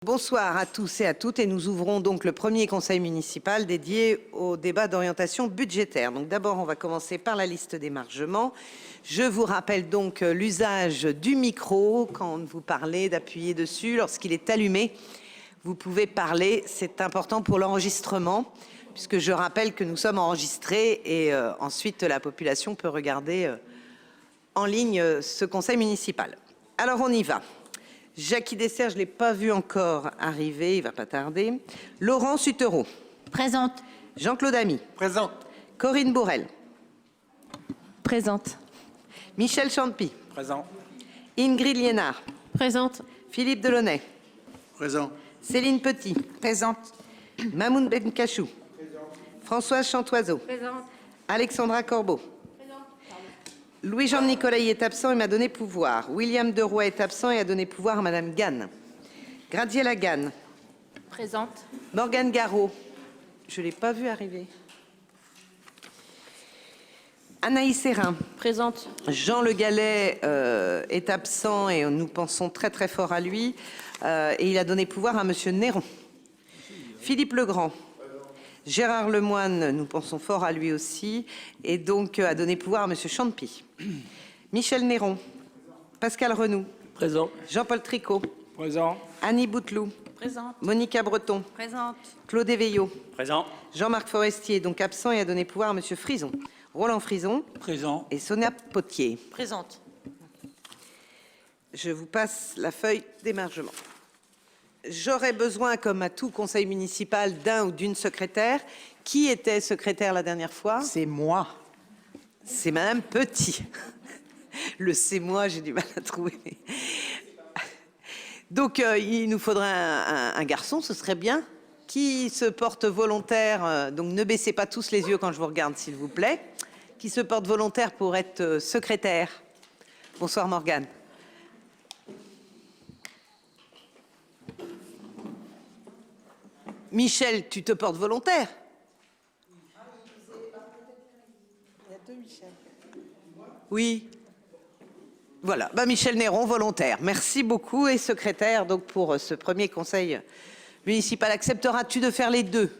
Bonsoir à tous et à toutes, et nous ouvrons donc le premier conseil municipal dédié au débat d'orientation budgétaire. Donc d'abord, on va commencer par la liste d'émargement. Je vous rappelle donc l'usage du micro quand vous parlez, d'appuyer dessus. Lorsqu'il est allumé, vous pouvez parler, c'est important pour l'enregistrement, puisque je rappelle que nous sommes enregistrés et ensuite la population peut regarder en ligne ce conseil municipal. Alors on y va. Jackie Dessert, je ne l'ai pas vu encore arriver, il ne va pas tarder. Laurent Sutereau. Présente. Jean-Claude Amy. Présente. Corinne Bourrel. Présente. Michel Champy. Présent. Ingrid Liénard. Présente. Philippe Delaunay. Présent. Céline Petit. Présente. Mamoun Benkachou. Françoise Chantoiseau. Présente. Alexandra Corbeau. Louis-Jean Nicolai est absent et m'a donné pouvoir. William Deroy est absent et a donné pouvoir à Madame Gann. Gradiela Gann. Présente. Morgane Garot. Je ne l'ai pas vu arriver. Anaïs Sérin. Présente. Jean Le Gallais est absent et nous pensons très très fort à lui. Et il a donné pouvoir à Monsieur Néron. Philippe Legrand. Gérard Lemoine, nous pensons fort à lui aussi, et donc a donné pouvoir à Monsieur Champy. Michel Néron. Pascal Renoux. Présent. Jean-Paul Tricot. Présent. Annie Bouteloup. Présente. Monica Breton. Présente. Claude Éveillot. Présent. Jean-Marc Forestier, donc absent et a donné pouvoir à Monsieur Frison. Roland Frison. Présent. Et Sonia Potier. Présente. Je vous passe la feuille d'émargement. J'aurais besoin, comme à tout conseil municipal, d'un ou d'une secrétaire. Qui était secrétaire la dernière fois? C'est moi. C'est Madame Petit. Le c'est moi, j'ai du mal à trouver. Donc, il nous faudrait un garçon, ce serait bien. Qui se porte volontaire, donc ne baissez pas tous les yeux quand je vous regarde, s'il vous plaît. Qui se porte volontaire pour être secrétaire? Bonsoir Morgane. Michel, tu te portes volontaire? Il y a deux Michel. Oui. Voilà, Michel Néron, volontaire. Merci beaucoup et secrétaire donc pour ce premier conseil municipal. Accepteras-tu de faire les deux?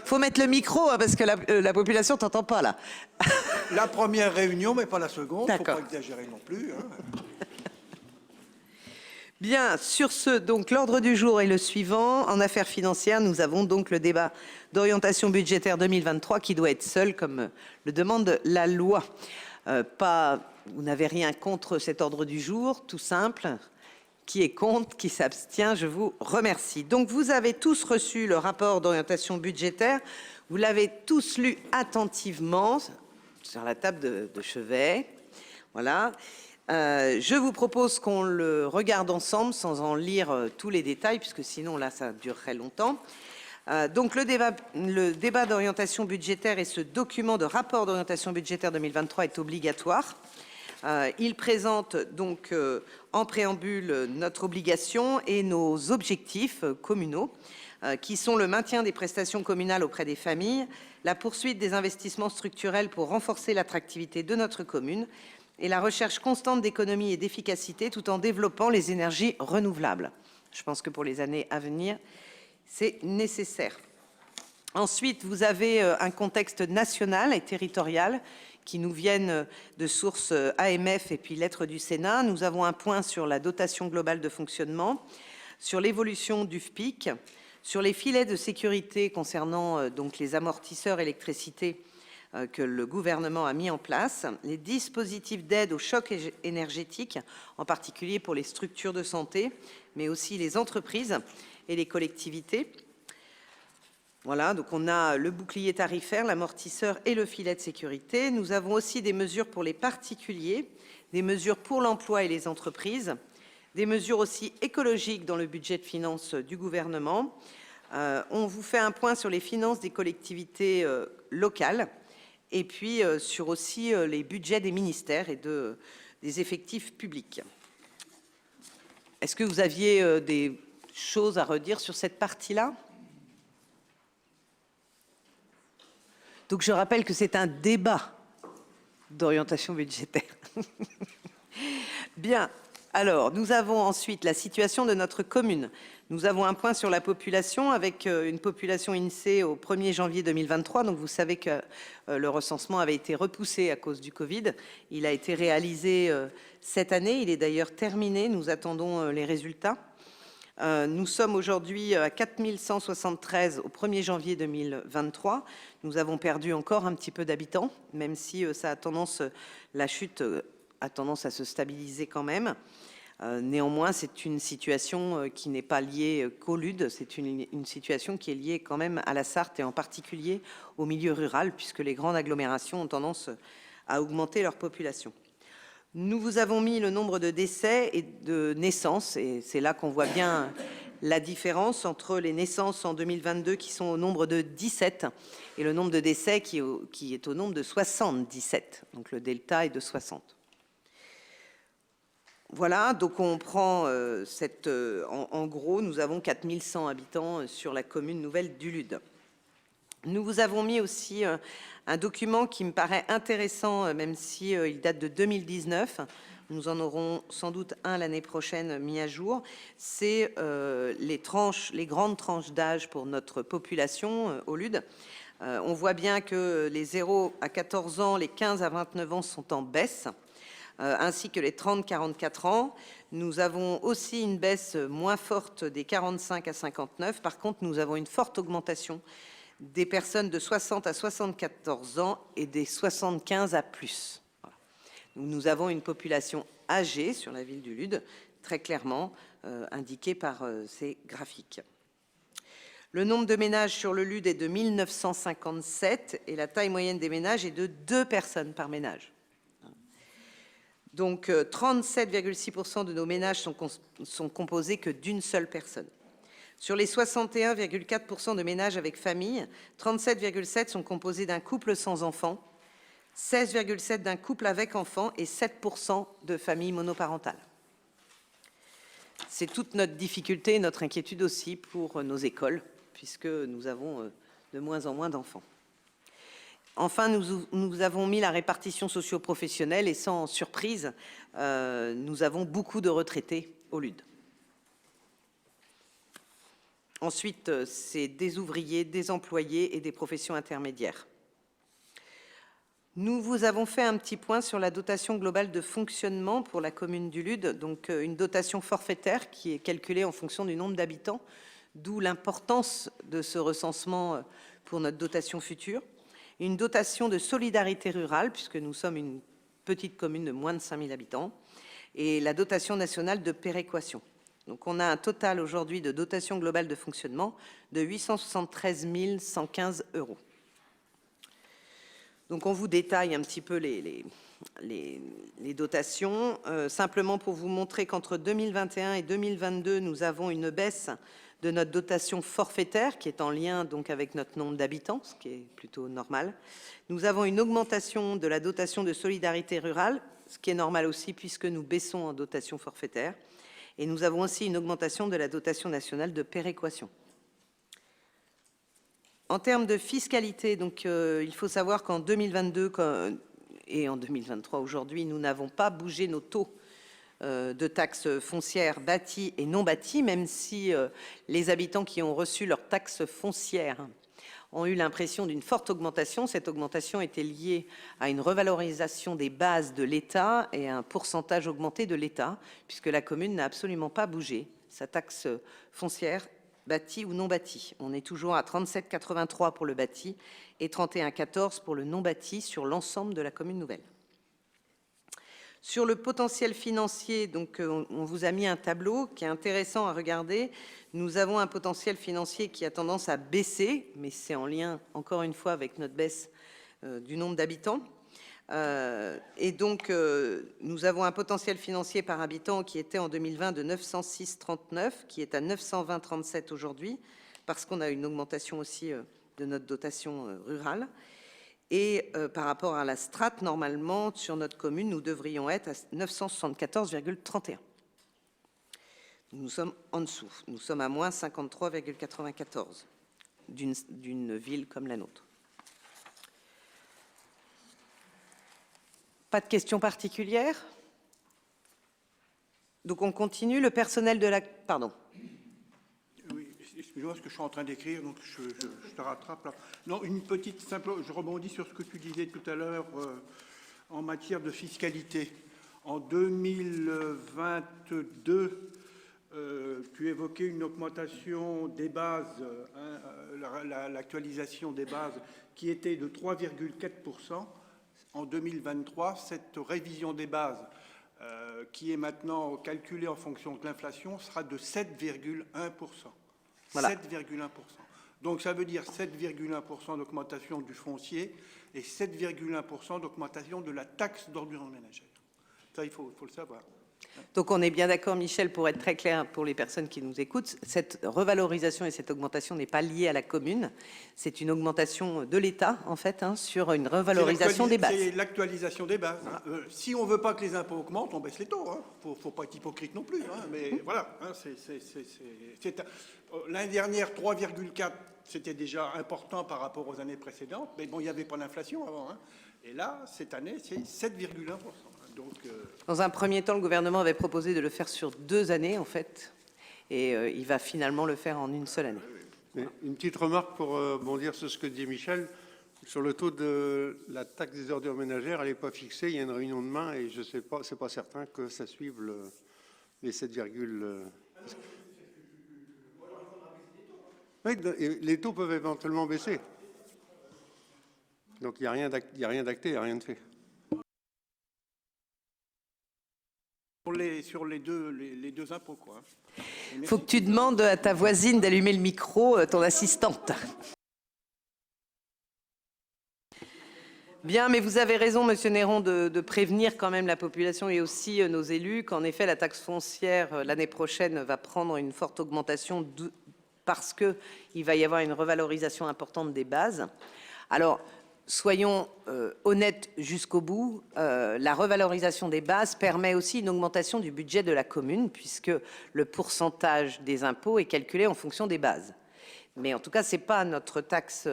Faut mettre le micro parce que la population t'entend pas là. La première réunion, mais pas la seconde. Faut D'accord. pas exagérer non plus. Hein. Bien, sur ce, donc l'ordre du jour est le suivant. En affaires financières, nous avons donc le débat d'orientation budgétaire 2023 qui doit être seul, comme le demande la loi. Vous n'avez rien contre cet ordre du jour, tout simple. Qui est contre, qui s'abstient, je vous remercie. Donc vous avez tous reçu le rapport d'orientation budgétaire. Vous l'avez tous lu attentivement sur la table de chevet. Voilà. Je vous propose qu'on le regarde ensemble sans en lire tous les détails, puisque sinon là ça durerait longtemps. Donc le débat d'orientation budgétaire et ce document de rapport d'orientation budgétaire 2023 est obligatoire. Il présente donc en préambule notre obligation et nos objectifs communaux, qui sont le maintien des prestations communales auprès des familles, la poursuite des investissements structurels pour renforcer l'attractivité de notre commune et la recherche constante d'économie et d'efficacité tout en développant les énergies renouvelables. Je pense que pour les années à venir, c'est nécessaire. Ensuite, vous avez un contexte national et territorial qui nous viennent de sources AMF et puis lettres du Sénat. Nous avons un point sur la dotation globale de fonctionnement, sur l'évolution du FPIC, sur les filets de sécurité concernant donc les amortisseurs électricité que le gouvernement a mis en place, les dispositifs d'aide au choc énergétique, en particulier pour les structures de santé, mais aussi les entreprises et les collectivités. Voilà, donc on a le bouclier tarifaire, l'amortisseur et le filet de sécurité. Nous avons aussi des mesures pour les particuliers, des mesures pour l'emploi et les entreprises, des mesures aussi écologiques dans le budget de finances du gouvernement. On vous fait un point sur les finances des collectivités locales et puis sur aussi les budgets des ministères et des effectifs publics. Est-ce que vous aviez des choses à redire sur cette partie-là ? Donc je rappelle que c'est un débat d'orientation budgétaire. Bien. Alors, nous avons ensuite la situation de notre commune. Nous avons un point sur la population avec une population INSEE au 1er janvier 2023. Donc, vous savez que le recensement avait été repoussé à cause du Covid. Il a été réalisé cette année. Il est d'ailleurs terminé. Nous attendons les résultats. Nous sommes aujourd'hui à 4173 au 1er janvier 2023. Nous avons perdu encore un petit peu d'habitants, même si la chute a tendance à se stabiliser quand même. Néanmoins, c'est une situation qui n'est pas liée qu'au LUD, c'est une situation qui est liée quand même à la Sarthe et en particulier au milieu rural, puisque les grandes agglomérations ont tendance à augmenter leur population. Nous vous avons mis le nombre de décès et de naissances, et c'est là qu'on voit bien la différence entre les naissances en 2022 qui sont au nombre de 17 et le nombre de décès qui est au nombre de 77. Donc le delta est de 60. Voilà, donc on prend en gros, nous avons 4100 habitants sur la commune nouvelle du Lude. Nous vous avons mis aussi un document qui me paraît intéressant, même si il date de 2019. Nous en aurons sans doute un l'année prochaine mis à jour. C'est les grandes tranches d'âge pour notre population au Lude. On voit bien que les 0 à 14 ans, les 15 à 29 ans sont en baisse. Ainsi que les 30-44 ans. Nous avons aussi une baisse moins forte des 45 à 59. Par contre, nous avons une forte augmentation des personnes de 60 à 74 ans et des 75 à plus. Voilà. Nous avons une population âgée sur la ville du Lude, très clairement indiquée par ces graphiques. Le nombre de ménages sur le Lude est de 1957 et la taille moyenne des ménages est de 2 personnes par ménage. Donc, 37,6% de nos ménages sont composés que d'une seule personne. Sur les 61,4% de ménages avec famille, 37,7% sont composés d'un couple sans enfants, 16,7% d'un couple avec enfants et 7% de familles monoparentales. C'est toute notre difficulté et notre inquiétude aussi pour nos écoles, puisque nous avons de moins en moins d'enfants. Enfin, nous avons mis la répartition socio-professionnelle et sans surprise, nous avons beaucoup de retraités au Lude. Ensuite, c'est des ouvriers, des employés et des professions intermédiaires. Nous vous avons fait un petit point sur la dotation globale de fonctionnement pour la commune du Lude, donc une dotation forfaitaire qui est calculée en fonction du nombre d'habitants, d'où l'importance de ce recensement pour notre dotation future. Une dotation de solidarité rurale, puisque nous sommes une petite commune de moins de 5000 habitants, et la dotation nationale de péréquation. Donc on a un total aujourd'hui de dotation globale de fonctionnement de 873 115 €. Donc on vous détaille un petit peu les dotations, simplement pour vous montrer qu'entre 2021 et 2022, nous avons une baisse de notre dotation forfaitaire, qui est en lien donc avec notre nombre d'habitants, ce qui est plutôt normal. Nous avons une augmentation de la dotation de solidarité rurale, ce qui est normal aussi puisque nous baissons en dotation forfaitaire. Et nous avons aussi une augmentation de la dotation nationale de péréquation. En termes de fiscalité, donc, il faut savoir qu'en 2022 et en 2023 aujourd'hui, nous n'avons pas bougé nos taux de taxes foncières bâties et non bâties, même si les habitants qui ont reçu leur taxe foncière ont eu l'impression d'une forte augmentation. Cette augmentation était liée à une revalorisation des bases de l'État et à un pourcentage augmenté de l'État, puisque la commune n'a absolument pas bougé sa taxe foncière bâtie ou non bâtie. On est toujours à 37,83 pour le bâti et 31,14 pour le non bâti sur l'ensemble de la commune nouvelle. Sur le potentiel financier, donc, on vous a mis un tableau qui est intéressant à regarder. Nous avons un potentiel financier qui a tendance à baisser, mais c'est en lien, encore une fois, avec notre baisse du nombre d'habitants. Et donc, nous avons un potentiel financier par habitant qui était en 2020 de 906,39, qui est à 920,37 aujourd'hui, parce qu'on a une augmentation aussi de notre dotation rurale. Et par rapport à la strate, normalement, sur notre commune, nous devrions être à 974,31. Nous sommes en dessous. Nous sommes à moins 53,94 d'une, ville comme la nôtre. Pas de questions particulières? Donc on continue. Le personnel de la... Pardon. Oui, excuse-moi ce que je suis en train d'écrire, donc je te rattrape là. Non, une petite simple, je rebondis sur ce que tu disais tout à l'heure en matière de fiscalité. En 2022, tu évoquais une augmentation des bases, l'actualisation des bases qui était de 3,4%. En 2023, cette révision des bases qui est maintenant calculée en fonction de l'inflation sera de 7,1%. Voilà. 7,1%. Donc ça veut dire 7,1% d'augmentation du foncier et 7,1% d'augmentation de la taxe d'ordures ménagères. Ça, il faut le savoir. Donc on est bien d'accord, Michel, pour être très clair pour les personnes qui nous écoutent, cette revalorisation et cette augmentation n'est pas liée à la commune, c'est une augmentation de l'État, en fait, sur une revalorisation des bases. C'est l'actualisation des bases. Si on ne veut pas que les impôts augmentent, on baisse les taux. Il ne faut pas être hypocrite non plus. Mais voilà, l'année dernière, 3,4, c'était déjà important par rapport aux années précédentes. Mais bon, il n'y avait pas d'inflation avant. Et là, cette année, c'est 7,1%. Donc, Dans un premier temps, le gouvernement avait proposé de le faire sur 2 années, en fait, et il va finalement le faire en une seule année. Une petite remarque pour bondir sur ce que dit Michel. Sur le taux de la taxe des ordures ménagères, elle n'est pas fixée. Il y a une réunion demain et je sais pas, c'est pas certain que ça suive les 7, oui, les taux peuvent éventuellement baisser. Donc il n'y a rien d'acté, il n'y a rien de fait. sur les deux impôts, quoi. Il faut que tu demandes à ta voisine d'allumer le micro, ton assistante. Bien, mais vous avez raison, Monsieur Néron, de prévenir quand même la population et aussi nos élus qu'en effet, la taxe foncière, l'année prochaine, va prendre une forte augmentation parce qu'il va y avoir une revalorisation importante des bases. Alors, soyons honnêtes jusqu'au bout, la revalorisation des bases permet aussi une augmentation du budget de la commune puisque le pourcentage des impôts est calculé en fonction des bases. Mais en tout cas, c'est pas notre taxe,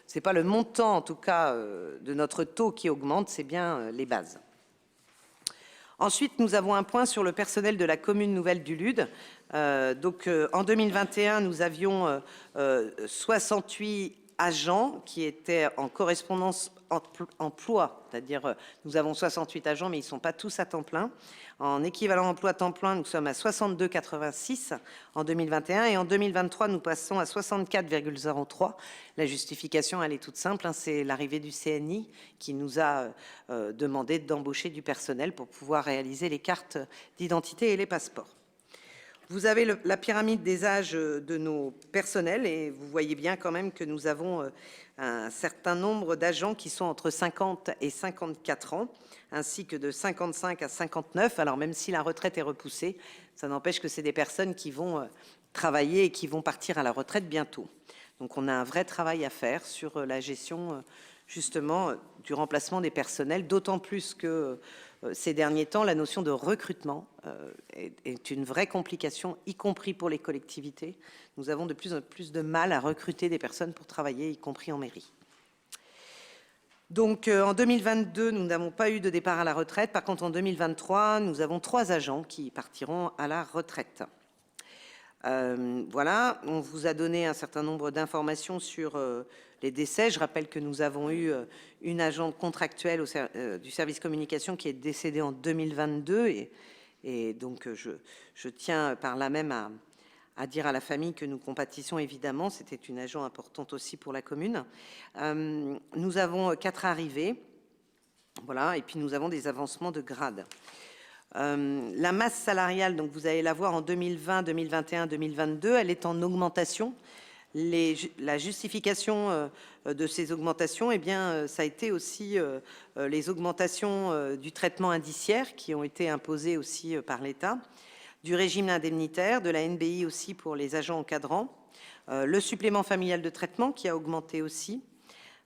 c'est pas le montant en tout cas de notre taux qui augmente, c'est bien les bases. Ensuite, nous avons un point sur le personnel de la commune nouvelle du Lude. En 2021, nous avions 68 agents qui étaient en correspondance emploi, c'est-à-dire nous avons 68 agents, mais ils ne sont pas tous à temps plein. En équivalent emploi temps plein, nous sommes à 62,86 en 2021 et en 2023, nous passons à 64,03. La justification, elle est toute simple, c'est l'arrivée du CNI qui nous a demandé d'embaucher du personnel pour pouvoir réaliser les cartes d'identité et les passeports. Vous avez la pyramide des âges de nos personnels et vous voyez bien quand même que nous avons un certain nombre d'agents qui sont entre 50 et 54 ans, ainsi que de 55 à 59. Alors même si la retraite est repoussée, ça n'empêche que c'est des personnes qui vont travailler et qui vont partir à la retraite bientôt. Donc on a un vrai travail à faire sur la gestion justement du remplacement des personnels, d'autant plus que ces derniers temps, la notion de recrutement est une vraie complication, y compris pour les collectivités. Nous avons de plus en plus de mal à recruter des personnes pour travailler, y compris en mairie. Donc en 2022, nous n'avons pas eu de départ à la retraite. Par contre, en 2023, nous avons 3 agents qui partiront à la retraite. Voilà, on vous a donné un certain nombre d'informations sur les décès. Je rappelle que nous avons eu une agente contractuelle du service communication qui est décédée en 2022 et donc je tiens par là même à dire à la famille que nous compatissons évidemment. C'était une agent importante aussi pour la commune. Nous avons 4 arrivées, voilà, et puis nous avons des avancements de grade. La masse salariale, donc vous allez la voir en 2020, 2021, 2022, elle est en augmentation. La justification de ces augmentations, eh bien, ça a été aussi les augmentations du traitement indiciaire qui ont été imposées aussi par l'État, du régime indemnitaire, de la NBI aussi pour les agents encadrants, le supplément familial de traitement qui a augmenté aussi.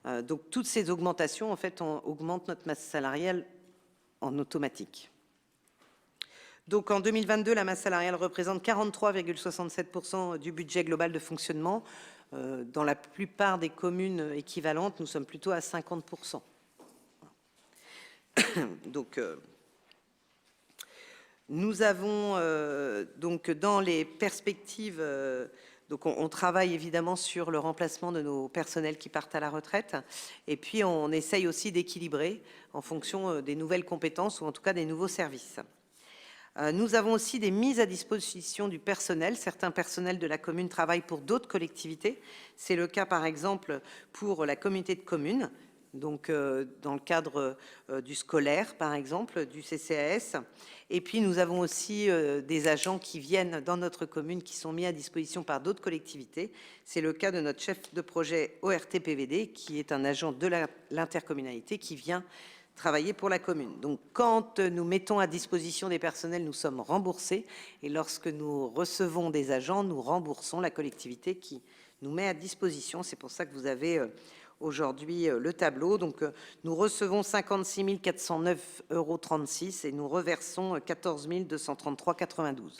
Donc toutes ces augmentations, en fait, augmentent notre masse salariale en automatique. Donc en 2022, la masse salariale représente 43,67% du budget global de fonctionnement. Dans la plupart des communes équivalentes, nous sommes plutôt à 50%. Donc, nous avons donc dans les perspectives, donc on travaille évidemment sur le remplacement de nos personnels qui partent à la retraite, et puis on essaye aussi d'équilibrer en fonction des nouvelles compétences ou en tout cas des nouveaux services. Nous avons aussi des mises à disposition du personnel. Certains personnels de la commune travaillent pour d'autres collectivités. C'est le cas par exemple pour la communauté de communes, donc dans le cadre du scolaire par exemple, du CCAS. Et puis nous avons aussi des agents qui viennent dans notre commune qui sont mis à disposition par d'autres collectivités. C'est le cas de notre chef de projet ORT-PVD qui est un agent de l'intercommunalité qui vient travailler pour la commune. Donc, quand nous mettons à disposition des personnels, nous sommes remboursés. Et lorsque nous recevons des agents, nous remboursons la collectivité qui nous met à disposition. C'est pour ça que vous avez aujourd'hui le tableau. Donc, nous recevons 56 409,36 € et nous reversons 14 233,92 €.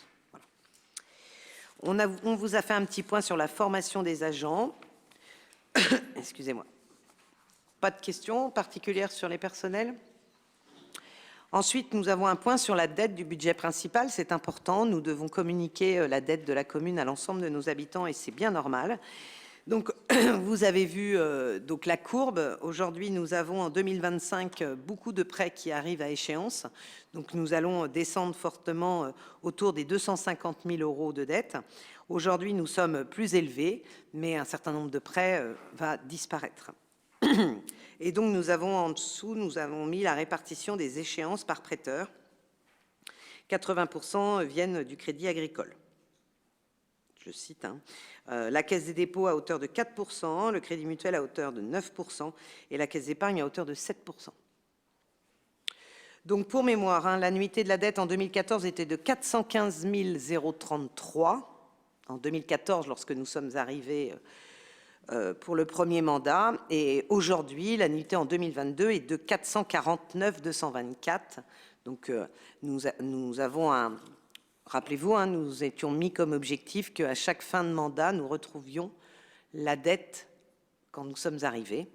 Voilà. On vous a fait un petit point sur la formation des agents. Excusez-moi. Pas de questions particulières sur les personnels? Ensuite, nous avons un point sur la dette du budget principal. C'est important. Nous devons communiquer la dette de la commune à l'ensemble de nos habitants et c'est bien normal. Donc, vous avez vu donc la courbe. Aujourd'hui, nous avons en 2025 beaucoup de prêts qui arrivent à échéance. Donc, nous allons descendre fortement autour des 250 000 € de dette. Aujourd'hui, nous sommes plus élevés, mais un certain nombre de prêts va disparaître. Et donc, nous avons en dessous, nous avons mis la répartition des échéances par prêteur. 80% viennent du crédit agricole. Je cite, hein. La Caisse des dépôts à hauteur de 4%, le Crédit mutuel à hauteur de 9% et la Caisse d'épargne à hauteur de 7%. Donc, pour mémoire, hein, l'annuité de la dette en 2014 était de 415 033. En 2014, lorsque nous sommes arrivés pour le premier mandat. Et aujourd'hui, l'annuité en 2022 est de 449 224. Donc, nous avons un... Rappelez-vous, hein, nous étions mis comme objectif qu'à chaque fin de mandat, nous retrouvions la dette quand nous sommes arrivés.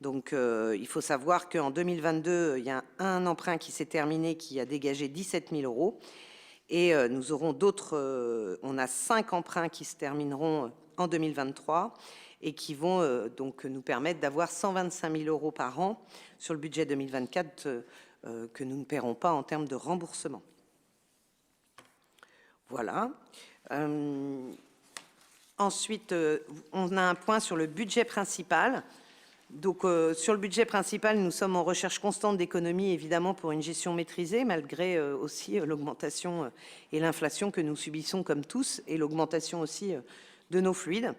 Donc, il faut savoir qu'en 2022, il y a un emprunt qui s'est terminé qui a dégagé 17 000 €. Et nous aurons d'autres... on a 5 emprunts qui se termineront en 2023 et qui vont donc nous permettre d'avoir 125 000 € par an sur le budget 2024 que nous ne paierons pas en termes de remboursement. Voilà. Ensuite, on a un point sur le budget principal. Donc, sur le budget principal, nous sommes en recherche constante d'économies, évidemment, pour une gestion maîtrisée, malgré aussi l'augmentation et l'inflation que nous subissons comme tous, et l'augmentation aussi de nos fluides.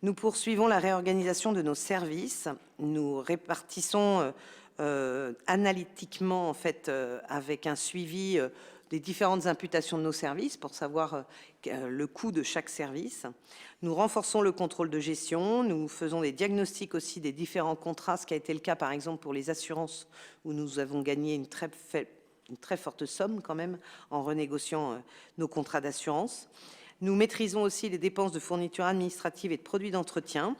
Nous poursuivons la réorganisation de nos services. Nous répartissons analytiquement, en fait, avec un suivi des différentes imputations de nos services pour savoir le coût de chaque service. Nous renforçons le contrôle de gestion. Nous faisons des diagnostics aussi des différents contrats, ce qui a été le cas, par exemple, pour les assurances, où nous avons gagné une très forte somme, quand même, en renégociant nos contrats d'assurance. Nous maîtrisons aussi les dépenses de fourniture administrative et de produits d'entretien.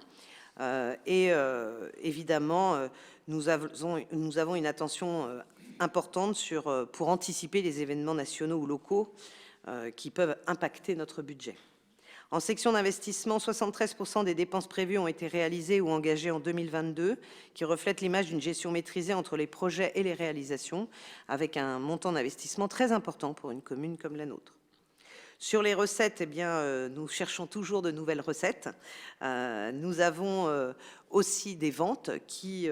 Évidemment, nous avons une attention importante pour anticiper les événements nationaux ou locaux qui peuvent impacter notre budget. En section d'investissement, 73% des dépenses prévues ont été réalisées ou engagées en 2022, qui reflètent l'image d'une gestion maîtrisée entre les projets et les réalisations, avec un montant d'investissement très important pour une commune comme la nôtre. Sur les recettes, eh bien, nous cherchons toujours de nouvelles recettes. Nous avons aussi des ventes qui,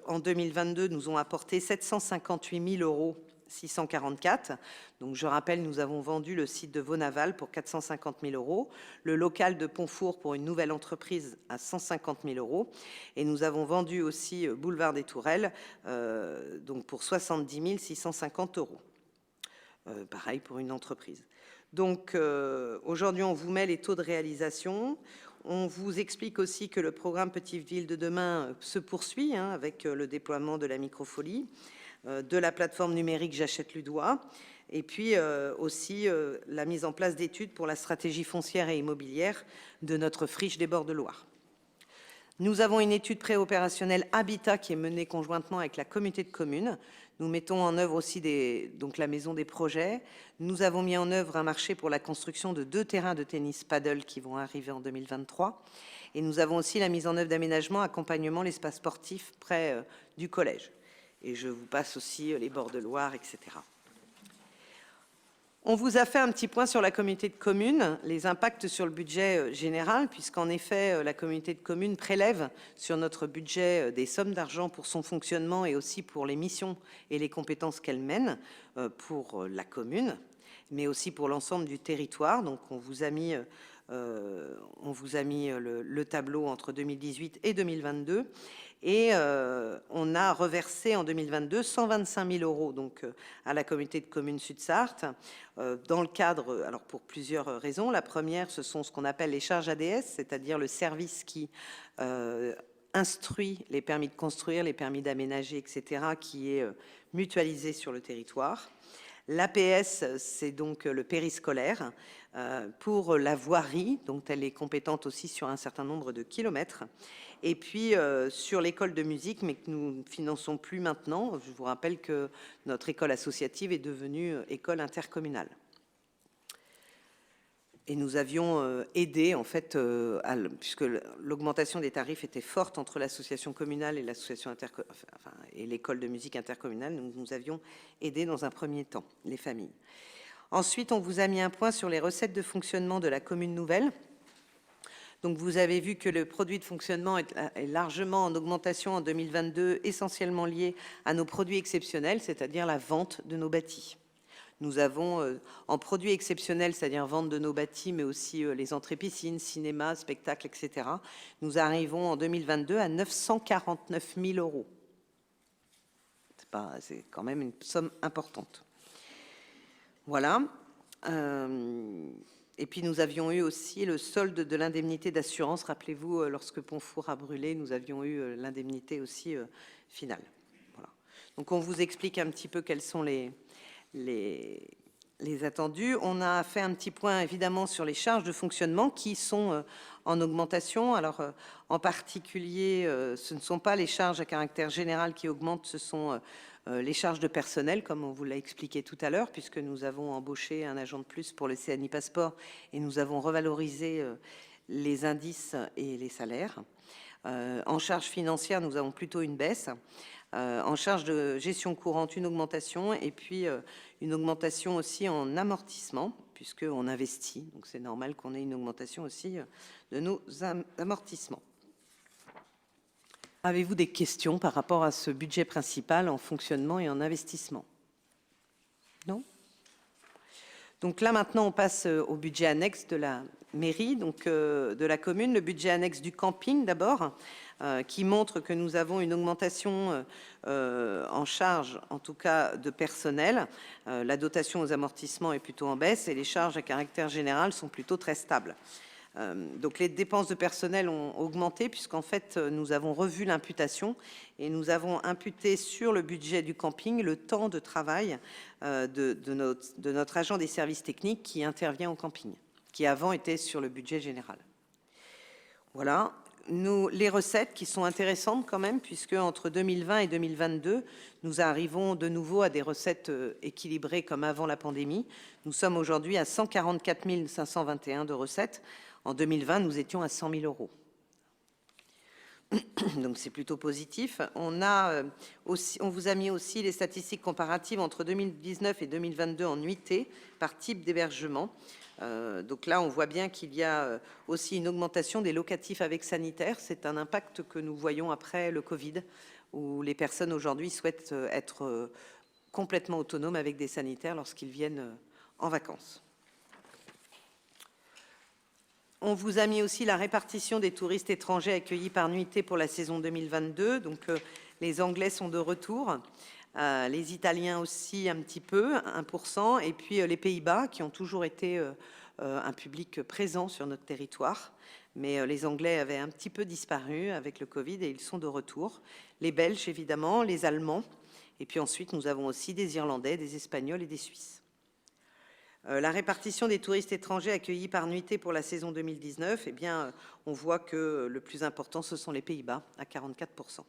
en 2022, nous ont apporté 758 644 €. Donc, je rappelle, nous avons vendu le site de Vaunaval pour 450 000 €, le local de Pontfour pour une nouvelle entreprise à 150 000 €, et nous avons vendu aussi Boulevard des Tourelles donc pour 70 650 €. Pareil pour une entreprise. Donc, aujourd'hui, on vous met les taux de réalisation. On vous explique aussi que le programme Petite Ville de demain se poursuit avec le déploiement de la microfolie, de la plateforme numérique J'achète Ludois, et puis aussi la mise en place d'études pour la stratégie foncière et immobilière de notre friche des bords de Loire. Nous avons une étude préopérationnelle Habitat qui est menée conjointement avec la communauté de communes. Nous mettons en œuvre aussi donc la maison des projets. Nous avons mis en œuvre un marché pour la construction de 2 terrains de tennis paddle qui vont arriver en 2023. Et nous avons aussi la mise en œuvre d'aménagement, accompagnement, l'espace sportif près du collège. Et je vous passe aussi les bords de Loire, etc. On vous a fait un petit point sur la communauté de communes, les impacts sur le budget général, puisqu'en effet, la communauté de communes prélève sur notre budget des sommes d'argent pour son fonctionnement et aussi pour les missions et les compétences qu'elle mène pour la commune, mais aussi pour l'ensemble du territoire. Donc, on vous a mis le tableau entre 2018 et 2022. Et on a reversé en 2022 125 000 euros donc, à la communauté de communes Sud-Sarthe dans le cadre, alors pour plusieurs raisons. La première, ce sont ce qu'on appelle les charges ADS, c'est-à-dire le service qui instruit les permis de construire, les permis d'aménager, etc., qui est mutualisé sur le territoire. L'APS, c'est donc le périscolaire pour la voirie, donc elle est compétente aussi sur un certain nombre de kilomètres. Et puis sur l'école de musique, mais que nous ne finançons plus maintenant. Je vous rappelle que notre école associative est devenue école intercommunale. Et nous avions aidé, en fait, puisque l'augmentation des tarifs était forte entre l'association communale et l'association et l'école de musique intercommunale, nous avions aidé dans un premier temps les familles. Ensuite, on vous a mis un point sur les recettes de fonctionnement de la commune nouvelle. Donc, vous avez vu que le produit de fonctionnement est largement en augmentation en 2022, essentiellement lié à nos produits exceptionnels, c'est-à-dire la vente de nos bâtis. Nous avons en produits exceptionnels, c'est-à-dire vente de nos bâtis, mais aussi les entrées piscines, cinéma, spectacles, etc. Nous arrivons en 2022 à 949 000 euros. C'est quand même une somme importante. Voilà. Et puis nous avions eu aussi le solde de l'indemnité d'assurance. Rappelez-vous, lorsque Pontfour a brûlé, nous avions eu l'indemnité aussi finale. Voilà. Donc on vous explique un petit peu quels sont les attendus. On a fait un petit point évidemment sur les charges de fonctionnement qui sont en augmentation. Alors en particulier, ce ne sont pas les charges à caractère général qui augmentent, ce sont les charges de personnel, comme on vous l'a expliqué tout à l'heure, puisque nous avons embauché un agent de plus pour le CNI Passeport et nous avons revalorisé les indices et les salaires. En charge financière, nous avons plutôt une baisse. En charge de gestion courante, une augmentation, et puis une augmentation aussi en amortissement, puisqu'on investit. Donc c'est normal qu'on ait une augmentation aussi de nos amortissements. Avez-vous des questions par rapport à ce budget principal en fonctionnement et en investissement? Non? Donc là, maintenant, on passe au budget annexe de la mairie, donc de la commune, le budget annexe du camping d'abord, qui montre que nous avons une augmentation en charge, en tout cas de personnel. La dotation aux amortissements est plutôt en baisse et les charges à caractère général sont plutôt très stables. Donc les dépenses de personnel ont augmenté puisqu'en fait nous avons revu l'imputation et nous avons imputé sur le budget du camping le temps de travail de notre agent des services techniques qui intervient au camping, qui avant était sur le budget général. Voilà. Les recettes qui sont intéressantes quand même, puisque entre 2020 et 2022, nous arrivons de nouveau à des recettes équilibrées comme avant la pandémie. Nous sommes aujourd'hui à 144 521 de recettes. En 2020, nous étions à 100 000 euros. Donc c'est plutôt positif. On vous a mis aussi les statistiques comparatives entre 2019 et 2022 en nuitées par type d'hébergement. Donc là, on voit bien qu'il y a aussi une augmentation des locatifs avec sanitaire. C'est un impact que nous voyons après le Covid, où les personnes aujourd'hui souhaitent être complètement autonomes avec des sanitaires lorsqu'ils viennent en vacances. On vous a mis aussi la répartition des touristes étrangers accueillis par nuitée pour la saison 2022. Donc les Anglais sont de retour. Les Italiens aussi un petit peu, 1%, et puis les Pays-Bas qui ont toujours été un public présent sur notre territoire. Mais les Anglais avaient un petit peu disparu avec le Covid et ils sont de retour. Les Belges évidemment, les Allemands, et puis ensuite nous avons aussi des Irlandais, des Espagnols et des Suisses. La répartition des touristes étrangers accueillis par nuitée pour la saison 2019, eh bien, on voit que le plus important, ce sont les Pays-Bas, à 44%.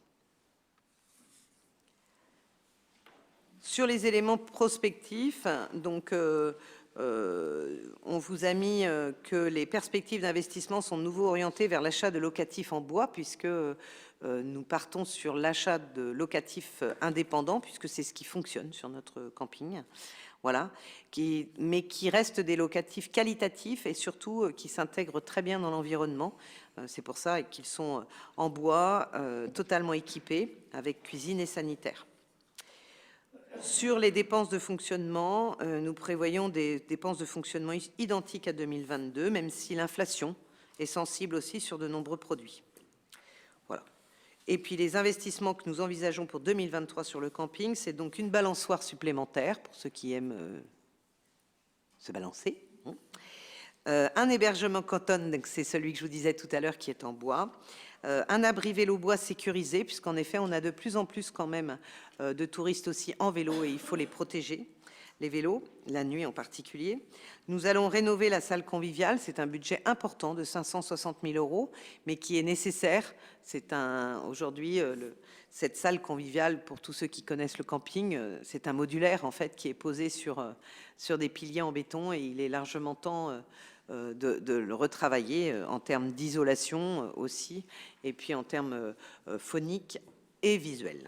Sur les éléments prospectifs, donc, on vous a mis que les perspectives d'investissement sont de nouveau orientées vers l'achat de locatifs en bois, puisque nous partons sur l'achat de locatifs indépendants, puisque c'est ce qui fonctionne sur notre camping. Voilà, mais qui restent des locatifs qualitatifs et surtout qui s'intègrent très bien dans l'environnement. C'est pour ça qu'ils sont en bois, totalement équipés, avec cuisine et sanitaire. Sur les dépenses de fonctionnement, nous prévoyons des dépenses de fonctionnement identiques à 2022, même si l'inflation est sensible aussi sur de nombreux produits. Voilà. Et puis les investissements que nous envisageons pour 2023 sur le camping, c'est donc une balançoire supplémentaire, pour ceux qui aiment se balancer. Un hébergement Canton, c'est celui que je vous disais tout à l'heure qui est en bois. Un abri vélo bois sécurisé, puisqu'en effet, on a de plus en plus quand même de touristes aussi en vélo et il faut les protéger, les vélos, la nuit en particulier. Nous allons rénover la salle conviviale. C'est un budget important de 560 000 €, mais qui est nécessaire. C'est aujourd'hui, cette salle conviviale, pour tous ceux qui connaissent le camping, c'est un modulaire en fait qui est posé sur des piliers en béton et il est largement temps de le retravailler en termes d'isolation aussi, et puis en termes phoniques et visuels.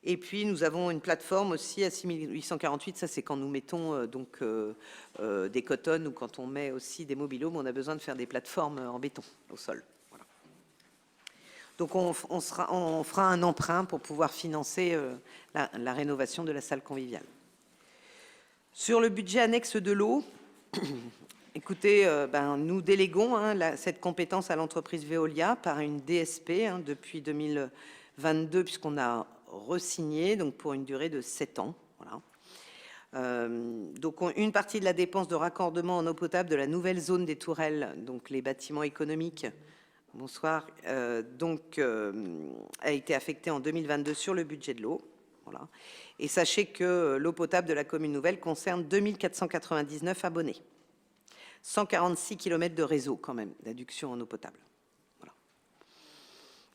Et puis nous avons une plateforme aussi à 6848, ça c'est quand nous mettons des cotonnes ou quand on met aussi des mobil-homes, on a besoin de faire des plateformes en béton au sol. Voilà. Donc on fera un emprunt pour pouvoir financer la rénovation de la salle conviviale. Sur le budget annexe de l'eau, écoutez, nous déléguons cette compétence à l'entreprise Veolia par une DSP depuis 2022, puisqu'on a re-signé, donc pour une durée de 7 ans. Voilà. Donc une partie de la dépense de raccordement en eau potable de la nouvelle zone des Tourelles, donc les bâtiments économiques, bonsoir, a été affectée en 2022 sur le budget de l'eau. Voilà. Et sachez que l'eau potable de la commune nouvelle concerne 2499 abonnés. 146 km de réseau quand même, d'adduction en eau potable. Voilà.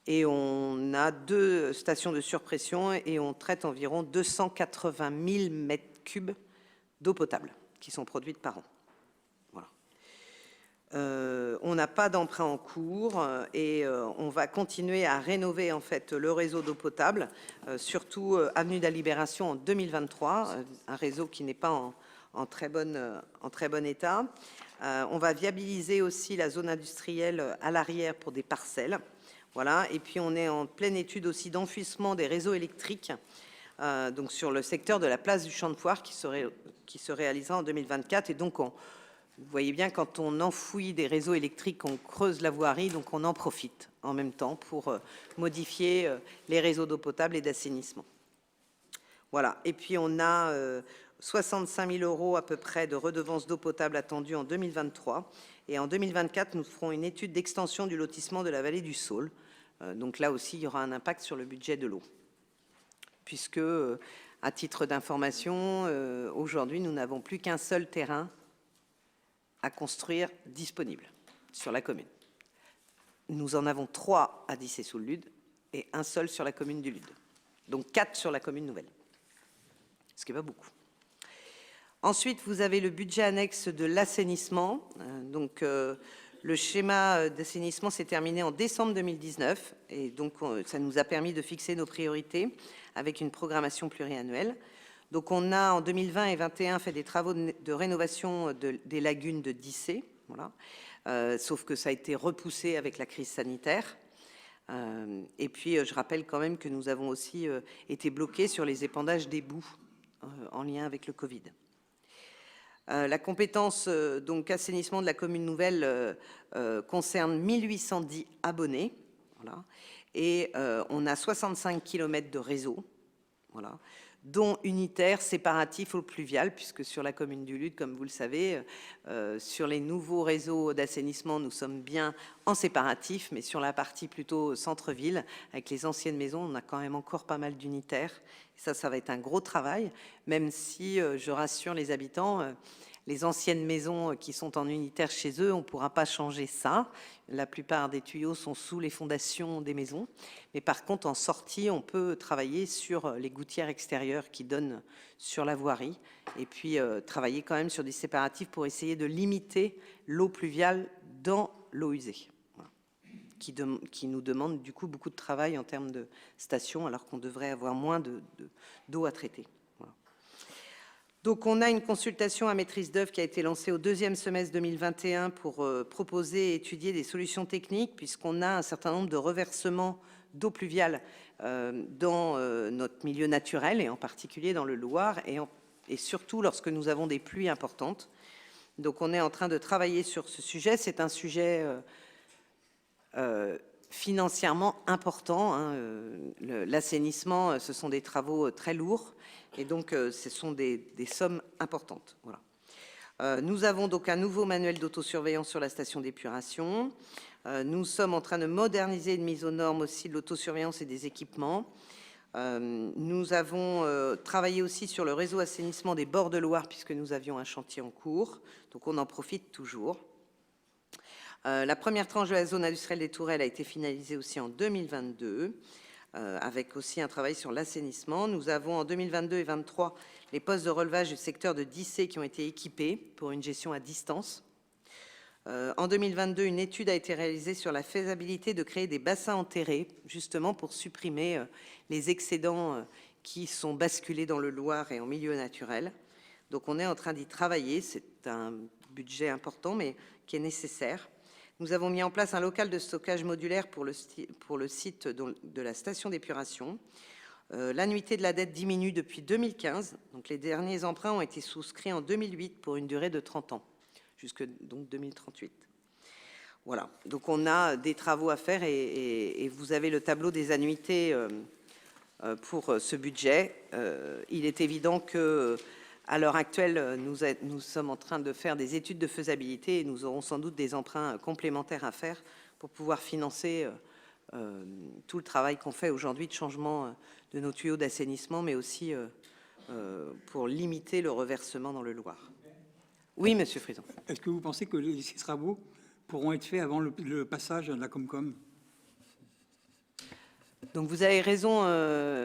Et on a 2 stations de surpression et on traite environ 280 000 mètres cubes d'eau potable qui sont produites par an. Voilà. On n'a pas d'emprunt en cours et on va continuer à rénover en fait le réseau d'eau potable, surtout avenue de la Libération en 2023, un réseau qui n'est pas en très bon état. On va viabiliser aussi la zone industrielle à l'arrière pour des parcelles. Voilà. Et puis on est en pleine étude aussi d'enfouissement des réseaux électriques, donc sur le secteur de la place du Champ de Foire qui se réalisera en 2024. Et donc vous voyez bien, quand on enfouit des réseaux électriques, on creuse la voirie, donc on en profite en même temps pour modifier les réseaux d'eau potable et d'assainissement. Voilà. Et puis on a 65 000 € à peu près de redevances d'eau potable attendues en 2023. Et en 2024, nous ferons une étude d'extension du lotissement de la vallée du Saule. Donc là aussi, il y aura un impact sur le budget de l'eau. Puisque, à titre d'information, aujourd'hui, nous n'avons plus qu'un seul terrain à construire disponible sur la commune. Nous en avons 3 à Dissay-sous-le-Lude et un seul sur la commune du Lude. Donc 4 sur la commune nouvelle. Ce qui n'est pas beaucoup. Ensuite, vous avez le budget annexe de l'assainissement. Donc, le schéma d'assainissement s'est terminé en décembre 2019 et donc ça nous a permis de fixer nos priorités avec une programmation pluriannuelle. Donc, on a en 2020 et 2021 fait des travaux de rénovation des lagunes de Dissay, voilà. Sauf que ça a été repoussé avec la crise sanitaire. Et puis, je rappelle quand même que nous avons aussi été bloqués sur les épandages d'éboues en lien avec le Covid. La compétence donc assainissement de la commune nouvelle concerne 1810 abonnés, voilà, et on a 65 km de réseau, voilà, dont unitaire, séparatif ou pluvial, puisque sur la commune du Lude, comme vous le savez, sur les nouveaux réseaux d'assainissement, nous sommes bien en séparatif, mais sur la partie plutôt centre-ville, avec les anciennes maisons, on a quand même encore pas mal d'unitaires. Ça va être un gros travail, même si je rassure les habitants, les anciennes maisons qui sont en unitaire chez eux, on ne pourra pas changer ça. La plupart des tuyaux sont sous les fondations des maisons. Mais par contre, en sortie, on peut travailler sur les gouttières extérieures qui donnent sur la voirie. Et puis, travailler quand même sur des séparatifs pour essayer de limiter l'eau pluviale dans l'eau usée. Voilà. Qui nous demande du coup beaucoup de travail en termes de stations, alors qu'on devrait avoir moins d'eau à traiter. Donc, on a une consultation à maîtrise d'œuvre qui a été lancée au deuxième semestre 2021 pour proposer et étudier des solutions techniques, puisqu'on a un certain nombre de reversements d'eau pluviale dans notre milieu naturel, et en particulier dans le Loir, et surtout lorsque nous avons des pluies importantes. Donc, on est en train de travailler sur ce sujet. C'est un sujet financièrement important. Hein. L'assainissement, ce sont des travaux très lourds. Et donc, ce sont des sommes importantes. Voilà. Nous avons donc un nouveau manuel d'autosurveillance sur la station d'épuration. Nous sommes en train de moderniser et de mise aux normes aussi de l'autosurveillance et des équipements. Nous avons travaillé aussi sur le réseau assainissement des bords de Loire, puisque nous avions un chantier en cours. Donc, on en profite toujours. La première tranche de la zone industrielle des Tourelles a été finalisée aussi en 2022. Avec aussi un travail sur l'assainissement. Nous avons en 2022 et 2023 les postes de relevage du secteur de Dissé qui ont été équipés pour une gestion à distance. En 2022, une étude a été réalisée sur la faisabilité de créer des bassins enterrés, justement pour supprimer les excédents qui sont basculés dans le Loir et en milieu naturel. Donc on est en train d'y travailler, c'est un budget important mais qui est nécessaire. Nous avons mis en place un local de stockage modulaire pour le site de la station d'épuration. L'annuité de la dette diminue depuis 2015. Donc les derniers emprunts ont été souscrits en 2008 pour une durée de 30 ans, jusque donc 2038. Voilà. Donc on a des travaux à faire et vous avez le tableau des annuités pour ce budget. Il est évident que à l'heure actuelle, nous sommes en train de faire des études de faisabilité et nous aurons sans doute des emprunts complémentaires à faire pour pouvoir financer tout le travail qu'on fait aujourd'hui de changement de nos tuyaux d'assainissement, mais aussi pour limiter le reversement dans le Loir. Oui, Monsieur Frison. Est-ce que vous pensez que ces travaux pourront être faits avant le passage de la Comcom ? Donc vous avez raison,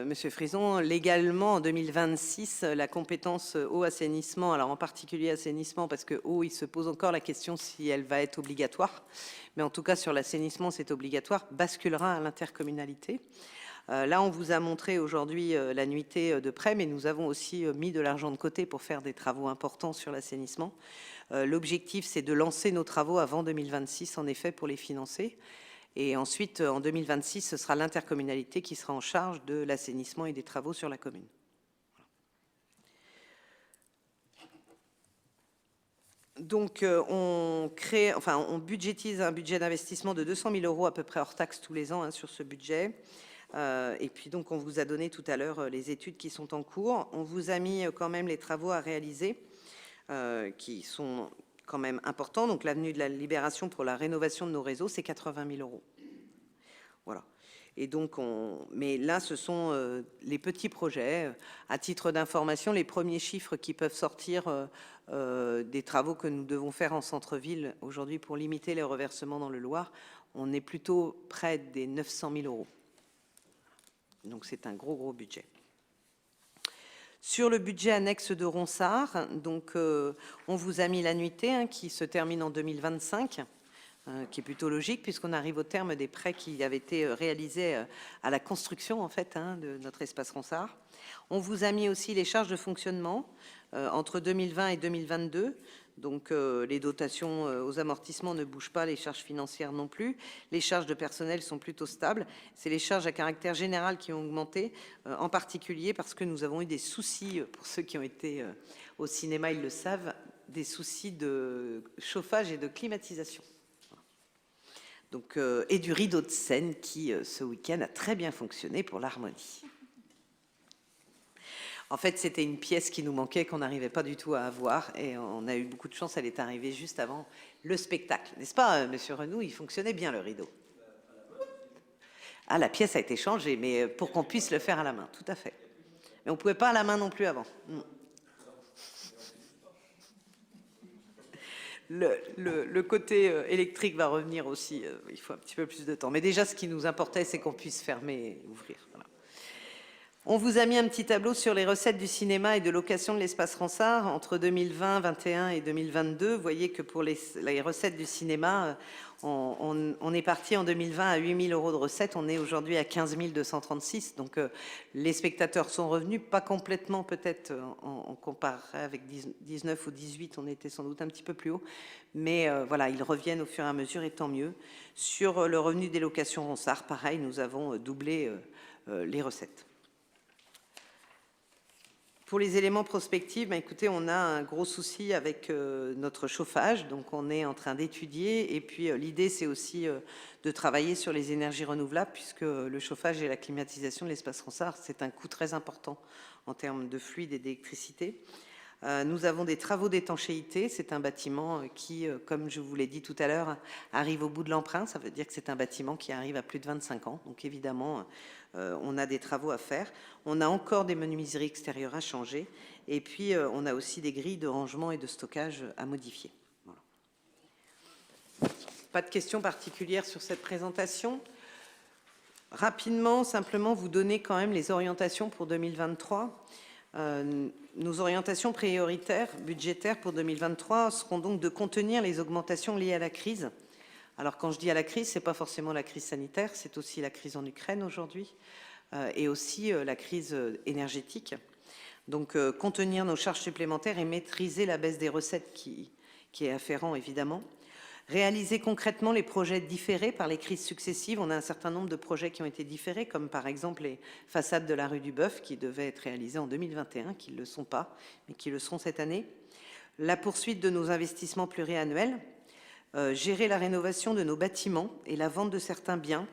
Monsieur Frison. Légalement, en 2026, la compétence eau assainissement, alors en particulier assainissement, parce que eau, il se pose encore la question si elle va être obligatoire, mais en tout cas sur l'assainissement, c'est obligatoire, basculera à l'intercommunalité. Là, on vous a montré aujourd'hui la nuitée de près, mais nous avons aussi mis de l'argent de côté pour faire des travaux importants sur l'assainissement. L'objectif, c'est de lancer nos travaux avant 2026, en effet, pour les financer. Et ensuite, en 2026, ce sera l'intercommunalité qui sera en charge de l'assainissement et des travaux sur la commune. Donc, on budgétise un budget d'investissement de 200 000 € à peu près hors taxe tous les ans sur ce budget. Et puis, donc, on vous a donné tout à l'heure les études qui sont en cours. On vous a mis quand même les travaux à réaliser qui sont quand même important. Donc, l'avenue de la Libération pour la rénovation de nos réseaux, c'est 80 000 €. Voilà. Et donc, mais là, ce sont les petits projets. À titre d'information, les premiers chiffres qui peuvent sortir des travaux que nous devons faire en centre-ville aujourd'hui pour limiter les reversements dans le Loir, on est plutôt près des 900 000 €. Donc, c'est un gros budget. Sur le budget annexe de Ronsard, donc, on vous a mis l'annuité qui se termine en 2025, qui est plutôt logique puisqu'on arrive au terme des prêts qui avaient été réalisés à la construction en fait de notre espace Ronsard. On vous a mis aussi les charges de fonctionnement entre 2020 et 2022. Donc les dotations aux amortissements ne bougent pas, les charges financières non plus. Les charges de personnel sont plutôt stables. C'est les charges à caractère général qui ont augmenté, en particulier parce que nous avons eu des soucis, pour ceux qui ont été au cinéma, ils le savent, des soucis de chauffage et de climatisation. Donc, et du rideau de scène qui, ce week-end, a très bien fonctionné pour l'harmonie. En fait, c'était une pièce qui nous manquait, qu'on n'arrivait pas du tout à avoir. Et on a eu beaucoup de chance, elle est arrivée juste avant le spectacle. N'est-ce pas, Monsieur Renoux? Il fonctionnait bien, le rideau. Ah, la pièce a été changée, mais pour qu'on puisse le faire à la main, tout à fait. Mais on ne pouvait pas à la main non plus avant. Le côté électrique va revenir aussi, il faut un petit peu plus de temps. Mais déjà, ce qui nous importait, c'est qu'on puisse fermer et ouvrir. Voilà. On vous a mis un petit tableau sur les recettes du cinéma et de location de l'espace Ronsard entre 2020, 2021 et 2022. Vous voyez que pour les recettes du cinéma, on est parti en 2020 à 8 000 € de recettes. On est aujourd'hui à 15 236. Donc les spectateurs sont revenus, pas complètement peut-être en comparé avec 19 ou 18, on était sans doute un petit peu plus haut. Mais voilà, ils reviennent au fur et à mesure et tant mieux. Sur le revenu des locations Ronsard, pareil, nous avons doublé les recettes. Pour les éléments prospectifs, écoutez, on a un gros souci avec notre chauffage, donc on est en train d'étudier. Et puis l'idée, c'est aussi de travailler sur les énergies renouvelables, puisque le chauffage et la climatisation de l'espace Ronsard, c'est un coût très important en termes de fluide et d'électricité. Nous avons des travaux d'étanchéité. C'est un bâtiment qui, comme je vous l'ai dit tout à l'heure, arrive au bout de l'emprunt. Ça veut dire que c'est un bâtiment qui arrive à plus de 25 ans. Donc évidemment, on a des travaux à faire. On a encore des menuiseries extérieures à changer. Et puis, on a aussi des grilles de rangement et de stockage à modifier. Voilà. Pas de questions particulières sur cette présentation. Rapidement, simplement vous donner quand même les orientations pour 2023. Nos orientations prioritaires budgétaires pour 2023 seront donc de contenir les augmentations liées à la crise. Alors quand je dis à la crise, ce n'est pas forcément la crise sanitaire, c'est aussi la crise en Ukraine aujourd'hui et aussi la crise énergétique. Donc contenir nos charges supplémentaires et maîtriser la baisse des recettes qui est afférent évidemment. Réaliser concrètement les projets différés par les crises successives. On a un certain nombre de projets qui ont été différés, comme par exemple les façades de la rue du Bœuf qui devaient être réalisées en 2021, qui ne le sont pas, mais qui le seront cette année. La poursuite de nos investissements pluriannuels. Gérer la rénovation de nos bâtiments et la vente de certains biens.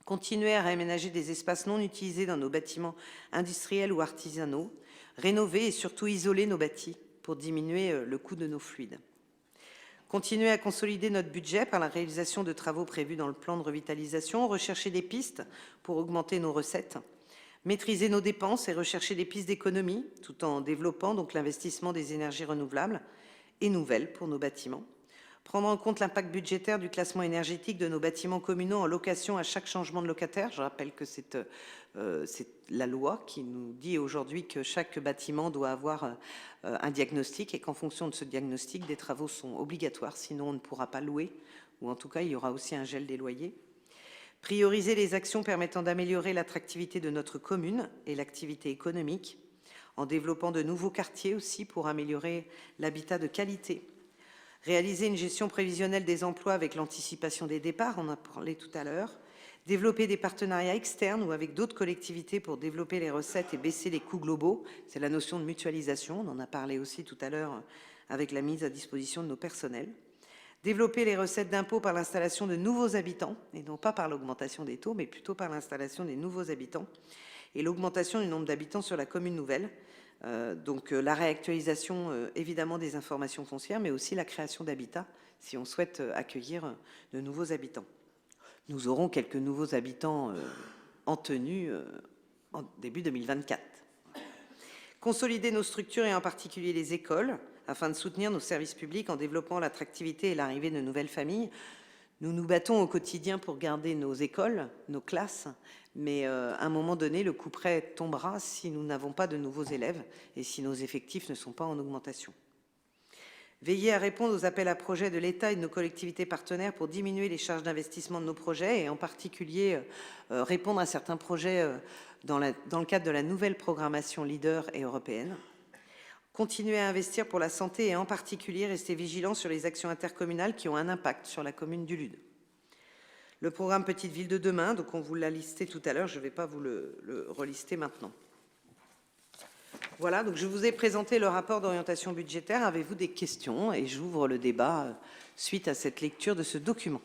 Continuer à réaménager des espaces non utilisés dans nos bâtiments industriels ou artisanaux. Rénover et surtout isoler nos bâtis pour diminuer le coût de nos fluides. Continuer à consolider notre budget par la réalisation de travaux prévus dans le plan de revitalisation, rechercher des pistes pour augmenter nos recettes, maîtriser nos dépenses et rechercher des pistes d'économie, tout en développant donc l'investissement des énergies renouvelables et nouvelles pour nos bâtiments. Prendre en compte l'impact budgétaire du classement énergétique de nos bâtiments communaux en location à chaque changement de locataire. Je rappelle que c'est la loi qui nous dit aujourd'hui que chaque bâtiment doit avoir un diagnostic et qu'en fonction de ce diagnostic, des travaux sont obligatoires, sinon on ne pourra pas louer, ou en tout cas il y aura aussi un gel des loyers. Prioriser les actions permettant d'améliorer l'attractivité de notre commune et l'activité économique, en développant de nouveaux quartiers aussi pour améliorer l'habitat de qualité. Réaliser une gestion prévisionnelle des emplois avec l'anticipation des départs, on en a parlé tout à l'heure. Développer des partenariats externes ou avec d'autres collectivités pour développer les recettes et baisser les coûts globaux. C'est la notion de mutualisation, on en a parlé aussi tout à l'heure avec la mise à disposition de nos personnels. Développer les recettes d'impôts par l'installation de nouveaux habitants, et non pas par l'augmentation des taux, mais plutôt par l'installation des nouveaux habitants. Et l'augmentation du nombre d'habitants sur la commune nouvelle. Donc la réactualisation évidemment des informations foncières, mais aussi la création d'habitats si on souhaite accueillir de nouveaux habitants. Nous aurons quelques nouveaux habitants en tenue en début 2024. Consolider nos structures et en particulier les écoles afin de soutenir nos services publics en développant l'attractivité et l'arrivée de nouvelles familles. Nous nous battons au quotidien pour garder nos écoles, nos classes, mais à un moment donné, le couperet tombera si nous n'avons pas de nouveaux élèves et si nos effectifs ne sont pas en augmentation. Veiller à répondre aux appels à projets de l'État et de nos collectivités partenaires pour diminuer les charges d'investissement de nos projets et en particulier répondre à certains projets dans le cadre de la nouvelle programmation LEADER et européenne. Continuer à investir pour la santé et en particulier rester vigilant sur les actions intercommunales qui ont un impact sur la commune du Lude. Le programme Petite Ville de demain, donc on vous l'a listé tout à l'heure, je ne vais pas vous le relister maintenant. Voilà, donc je vous ai présenté le rapport d'orientation budgétaire. Avez-vous des questions? Et j'ouvre le débat suite à cette lecture de ce document.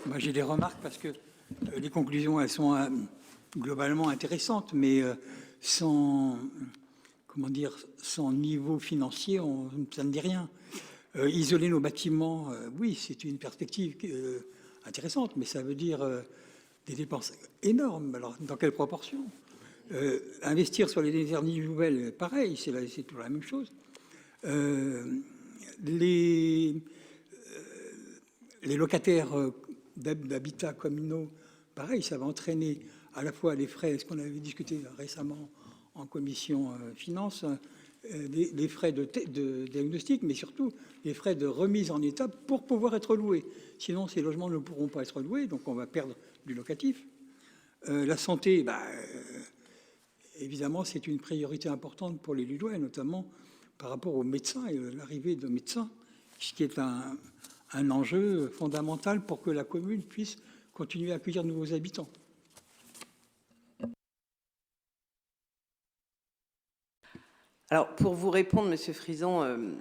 Moi, j'ai des remarques parce que les conclusions, elles sont globalement intéressantes, mais sans, comment dire, sans niveau financier, ça ne dit rien. Isoler nos bâtiments, oui, c'est une perspective intéressante, mais ça veut dire des dépenses énormes. Alors, dans quelle proportion? Investir sur les énergies nouvelles, pareil, c'est toujours la même chose. Les locataires d'habitats communaux, pareil, ça va entraîner à la fois les frais, ce qu'on avait discuté récemment en commission finances, des frais de diagnostic, mais surtout les frais de remise en état pour pouvoir être loués. Sinon, ces logements ne pourront pas être loués, donc on va perdre du locatif. La santé, évidemment, c'est une priorité importante pour les Lillois, notamment par rapport aux médecins et l'arrivée de médecins, ce qui est un enjeu fondamental pour que la commune puisse continuer à accueillir de nouveaux habitants. Alors, pour vous répondre, Monsieur Frison,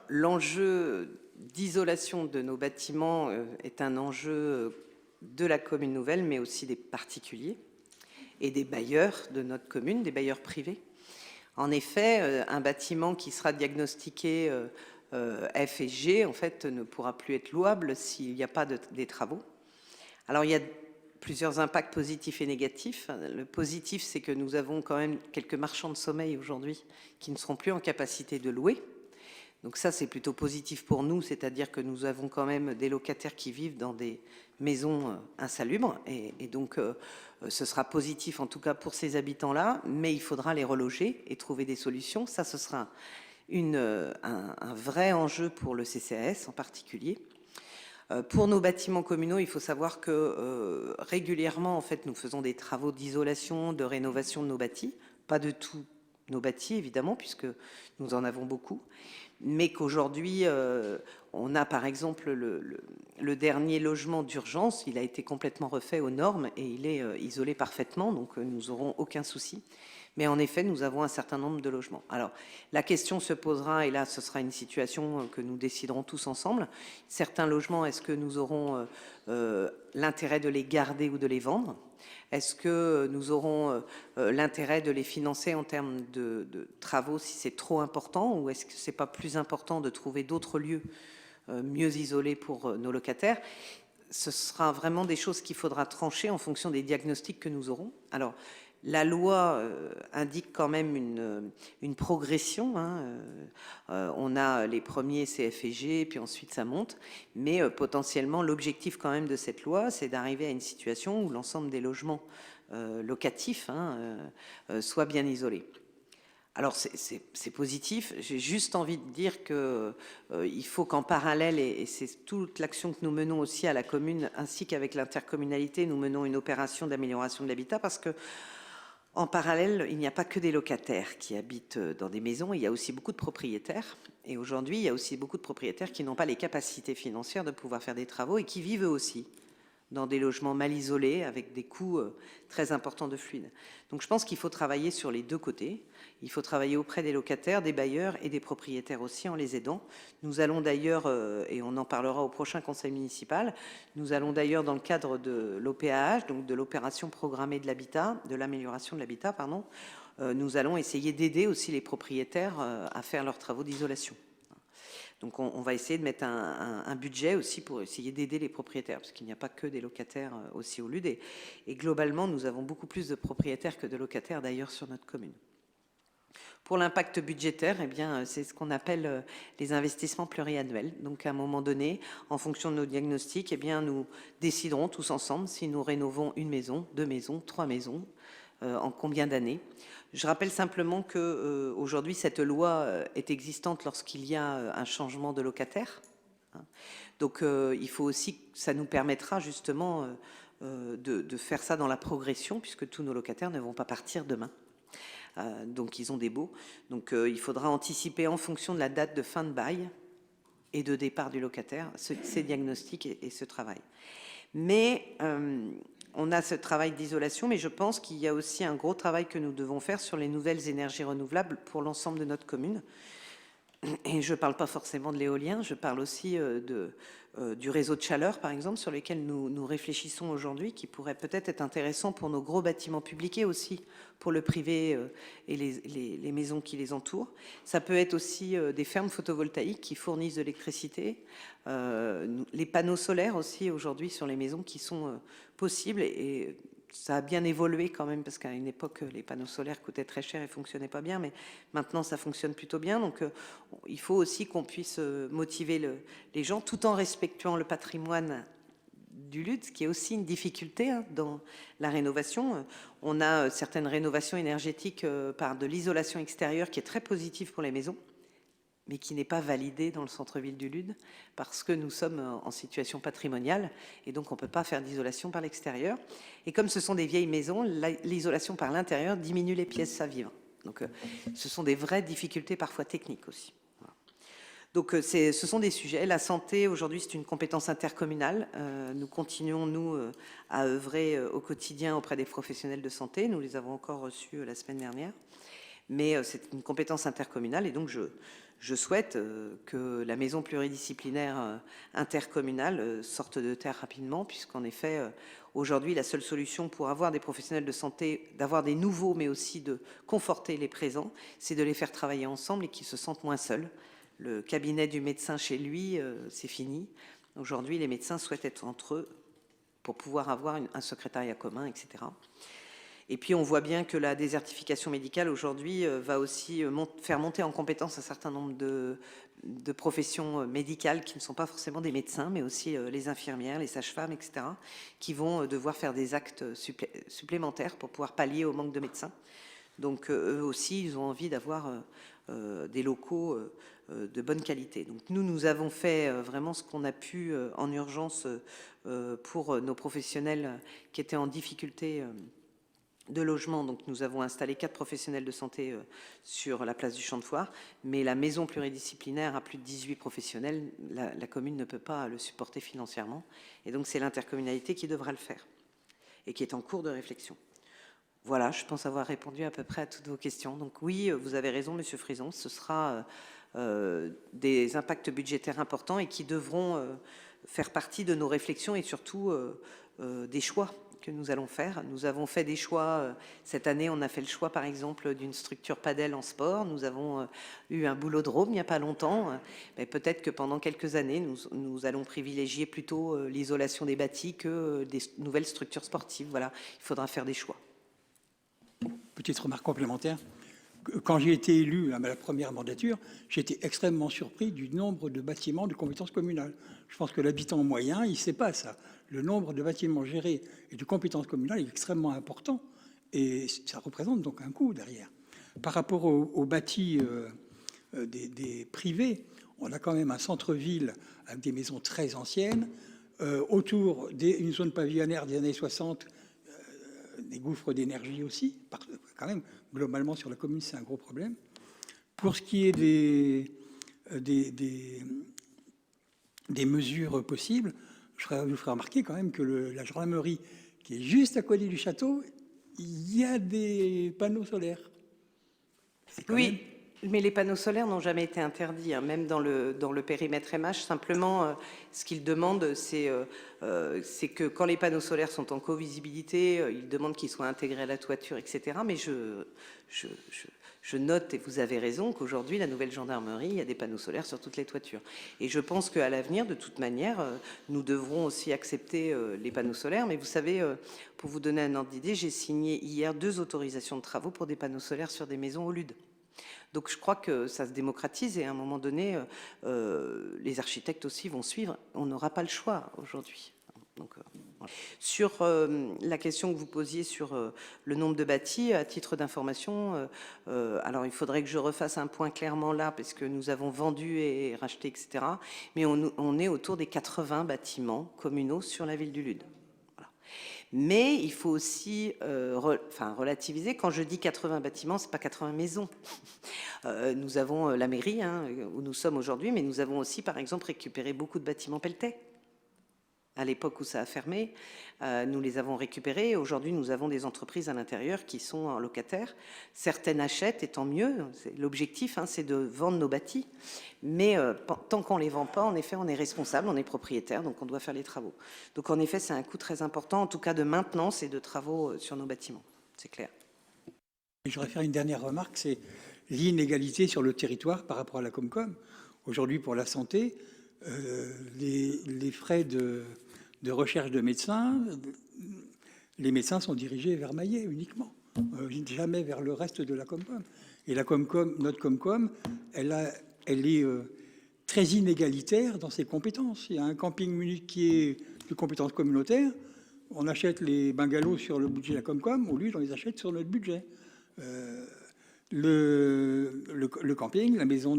l'enjeu d'isolation de nos bâtiments est un enjeu de la commune nouvelle, mais aussi des particuliers et des bailleurs de notre commune, des bailleurs privés. En effet, un bâtiment qui sera diagnostiqué F et G, en fait, ne pourra plus être louable s'il n'y a pas des travaux. Alors, il y a plusieurs impacts positifs et négatifs. Le positif, c'est que nous avons quand même quelques marchands de sommeil aujourd'hui qui ne seront plus en capacité de louer. Donc ça, c'est plutôt positif pour nous, c'est-à-dire que nous avons quand même des locataires qui vivent dans des maisons insalubres, et donc ce sera positif en tout cas pour ces habitants-là, mais il faudra les reloger et trouver des solutions. Ça, ce sera un vrai enjeu pour le CCAS en particulier. Pour nos bâtiments communaux, il faut savoir que régulièrement, en fait, nous faisons des travaux d'isolation, de rénovation de nos bâtis, pas de tous nos bâtis évidemment, puisque nous en avons beaucoup, mais qu'aujourd'hui, on a par exemple le dernier logement d'urgence, il a été complètement refait aux normes et il est isolé parfaitement, donc nous n'aurons aucun souci. Mais en effet, nous avons un certain nombre de logements. Alors, la question se posera, et là, ce sera une situation que nous déciderons tous ensemble. Certains logements, est-ce que nous aurons l'intérêt de les garder ou de les vendre? Est-ce que nous aurons l'intérêt de les financer en termes de travaux si c'est trop important, ou est-ce que c'est pas plus important de trouver d'autres lieux mieux isolés pour nos locataires? Ce sera vraiment des choses qu'il faudra trancher en fonction des diagnostics que nous aurons. Alors, la loi indique quand même une progression. On a les premiers CF et G, puis ensuite ça monte. Mais potentiellement, l'objectif quand même de cette loi, c'est d'arriver à une situation où l'ensemble des logements locatifs soient bien isolés. Alors c'est positif. J'ai juste envie de dire qu'il faut qu'en parallèle, et c'est toute l'action que nous menons aussi à la commune, ainsi qu'avec l'intercommunalité, nous menons une opération d'amélioration de l'habitat, parce que en parallèle, il n'y a pas que des locataires qui habitent dans des maisons, il y a aussi beaucoup de propriétaires. Et aujourd'hui, il y a aussi beaucoup de propriétaires qui n'ont pas les capacités financières de pouvoir faire des travaux et qui vivent eux aussi dans des logements mal isolés avec des coûts très importants de fluide. Donc je pense qu'il faut travailler sur les deux côtés. Il faut travailler auprès des locataires, des bailleurs et des propriétaires aussi en les aidant. Nous allons d'ailleurs, et on en parlera au prochain conseil municipal, nous allons d'ailleurs dans le cadre de l'OPAH, donc de l'opération programmée de l'habitat, de l'amélioration de l'habitat, pardon, nous allons essayer d'aider aussi les propriétaires à faire leurs travaux d'isolation. Donc on va essayer de mettre un budget aussi pour essayer d'aider les propriétaires, parce qu'il n'y a pas que des locataires aussi au LUD. Et globalement, nous avons beaucoup plus de propriétaires que de locataires d'ailleurs sur notre commune. Pour l'impact budgétaire, eh bien, c'est ce qu'on appelle les investissements pluriannuels. Donc à un moment donné, en fonction de nos diagnostics, eh bien, nous déciderons tous ensemble si nous rénovons une maison, 2 maisons, 3 maisons, en combien d'années. Je rappelle simplement qu'aujourd'hui, cette loi est existante lorsqu'il y a un changement de locataire. Donc, il faut aussi, ça nous permettra justement de faire ça dans la progression, puisque tous nos locataires ne vont pas partir demain. Donc, ils ont des baux. Donc, il faudra anticiper en fonction de la date de fin de bail et de départ du locataire ces diagnostics et ce travail. Mais on a ce travail d'isolation, mais je pense qu'il y a aussi un gros travail que nous devons faire sur les nouvelles énergies renouvelables pour l'ensemble de notre commune. Et je ne parle pas forcément de l'éolien, je parle aussi du réseau de chaleur, par exemple, sur lequel nous réfléchissons aujourd'hui, qui pourrait peut-être être intéressant pour nos gros bâtiments publics et aussi pour le privé et les maisons qui les entourent. Ça peut être aussi des fermes photovoltaïques qui fournissent de l'électricité, les panneaux solaires aussi aujourd'hui sur les maisons qui sont possibles. Et ça a bien évolué quand même, parce qu'à une époque, les panneaux solaires coûtaient très cher et fonctionnaient pas bien, mais maintenant, ça fonctionne plutôt bien. Donc, il faut aussi qu'on puisse motiver les gens, tout en respectant le patrimoine du lutte, ce qui est aussi une difficulté dans la rénovation. On a certaines rénovations énergétiques par de l'isolation extérieure qui est très positive pour les maisons, mais qui n'est pas validée dans le centre-ville du Lude, parce que nous sommes en situation patrimoniale, et donc on ne peut pas faire d'isolation par l'extérieur. Et comme ce sont des vieilles maisons, l'isolation par l'intérieur diminue les pièces à vivre. Donc ce sont des vraies difficultés parfois techniques aussi. Voilà. Donc ce sont des sujets. La santé, aujourd'hui, c'est une compétence intercommunale. Nous continuons, nous, à œuvrer au quotidien auprès des professionnels de santé. Nous les avons encore reçus la semaine dernière. Mais c'est une compétence intercommunale, et donc je souhaite que la maison pluridisciplinaire intercommunale sorte de terre rapidement, puisqu'en effet, aujourd'hui, la seule solution pour avoir des professionnels de santé, d'avoir des nouveaux, mais aussi de conforter les présents, c'est de les faire travailler ensemble et qu'ils se sentent moins seuls. Le cabinet du médecin chez lui, c'est fini. Aujourd'hui, les médecins souhaitent être entre eux pour pouvoir avoir un secrétariat commun, etc. Et puis, on voit bien que la désertification médicale, aujourd'hui, va aussi faire monter en compétence un certain nombre de professions médicales qui ne sont pas forcément des médecins, mais aussi les infirmières, les sages-femmes, etc., qui vont devoir faire des actes supplémentaires pour pouvoir pallier au manque de médecins. Donc, eux aussi, ils ont envie d'avoir des locaux de bonne qualité. Donc, nous avons fait vraiment ce qu'on a pu en urgence pour nos professionnels qui étaient en difficulté de logement. Donc nous avons installé 4 professionnels de santé sur la place du Champ de Foire, mais la maison pluridisciplinaire a plus de 18 professionnels, la commune ne peut pas le supporter financièrement, et donc c'est l'intercommunalité qui devra le faire, et qui est en cours de réflexion. Voilà, je pense avoir répondu à peu près à toutes vos questions. Donc oui, vous avez raison, Monsieur Frison, ce sera des impacts budgétaires importants et qui devront faire partie de nos réflexions et surtout des choix que nous allons faire. Nous avons fait des choix. Cette année, on a fait le choix, par exemple, d'une structure padel en sport. Nous avons eu un boulodrome il n'y a pas longtemps. Mais peut-être que pendant quelques années, nous allons privilégier plutôt l'isolation des bâtis que des nouvelles structures sportives. Voilà, il faudra faire des choix. Petite remarque complémentaire. Quand j'ai été élu à ma première mandature, j'ai été extrêmement surpris du nombre de bâtiments de compétences communales. Je pense que l'habitant moyen, il ne sait pas ça. Le nombre de bâtiments gérés et de compétences communales est extrêmement important et ça représente donc un coût derrière. Par rapport aux bâtis des privés, on a quand même un centre-ville avec des maisons très anciennes, autour d'une zone pavillonnaire des années 60, des gouffres d'énergie aussi, quand même, globalement sur la commune, c'est un gros problème. Pour ce qui est des mesures possibles, je vous ferai remarquer quand même que la gendarmerie, qui est juste à côté du château, il y a des panneaux solaires. Oui, mais les panneaux solaires n'ont jamais été interdits, hein, même dans le périmètre MH. Simplement, ce qu'ils demandent, c'est que quand les panneaux solaires sont en co-visibilité, ils demandent qu'ils soient intégrés à la toiture, etc. Mais je note, et vous avez raison, qu'aujourd'hui, la nouvelle gendarmerie, il y a des panneaux solaires sur toutes les toitures. Et je pense qu'à l'avenir, de toute manière, nous devrons aussi accepter les panneaux solaires. Mais vous savez, pour vous donner un ordre d'idée, j'ai signé hier 2 autorisations de travaux pour des panneaux solaires sur des maisons au Lude. Donc je crois que ça se démocratise et à un moment donné, les architectes aussi vont suivre. On n'aura pas le choix aujourd'hui. Donc, voilà. Sur la question que vous posiez sur le nombre de bâtis, à titre d'information, alors il faudrait que je refasse un point clairement là, parce que nous avons vendu et racheté, etc. Mais on est autour des 80 bâtiments communaux sur la ville du Lude. Mais il faut aussi relativiser. Quand je dis 80 bâtiments, ce n'est pas 80 maisons. Nous avons la mairie, où nous sommes aujourd'hui, mais nous avons aussi, par exemple, récupéré beaucoup de bâtiments pelletais. à l'époque où ça a fermé. Nous les avons récupérés. Aujourd'hui, nous avons des entreprises à l'intérieur qui sont locataires. Certaines achètent, et tant mieux. L'objectif, c'est de vendre nos bâtis. Mais tant qu'on ne les vend pas, en effet, on est responsable, on est propriétaire, donc on doit faire les travaux. Donc en effet, c'est un coût très important, en tout cas de maintenance et de travaux sur nos bâtiments. C'est clair. Je voudrais faire une dernière remarque, c'est l'inégalité sur le territoire par rapport à la Comcom. Aujourd'hui, pour la santé, les frais de recherche de médecins, les médecins sont dirigés vers Maillet uniquement, jamais vers le reste de la Comcom. Et la Comcom, notre Comcom, elle est très inégalitaire dans ses compétences. Il y a un camping qui est de compétences communautaires. On achète les bungalows sur le budget de la Comcom, au lieu on les achète sur notre budget. Le camping, la maison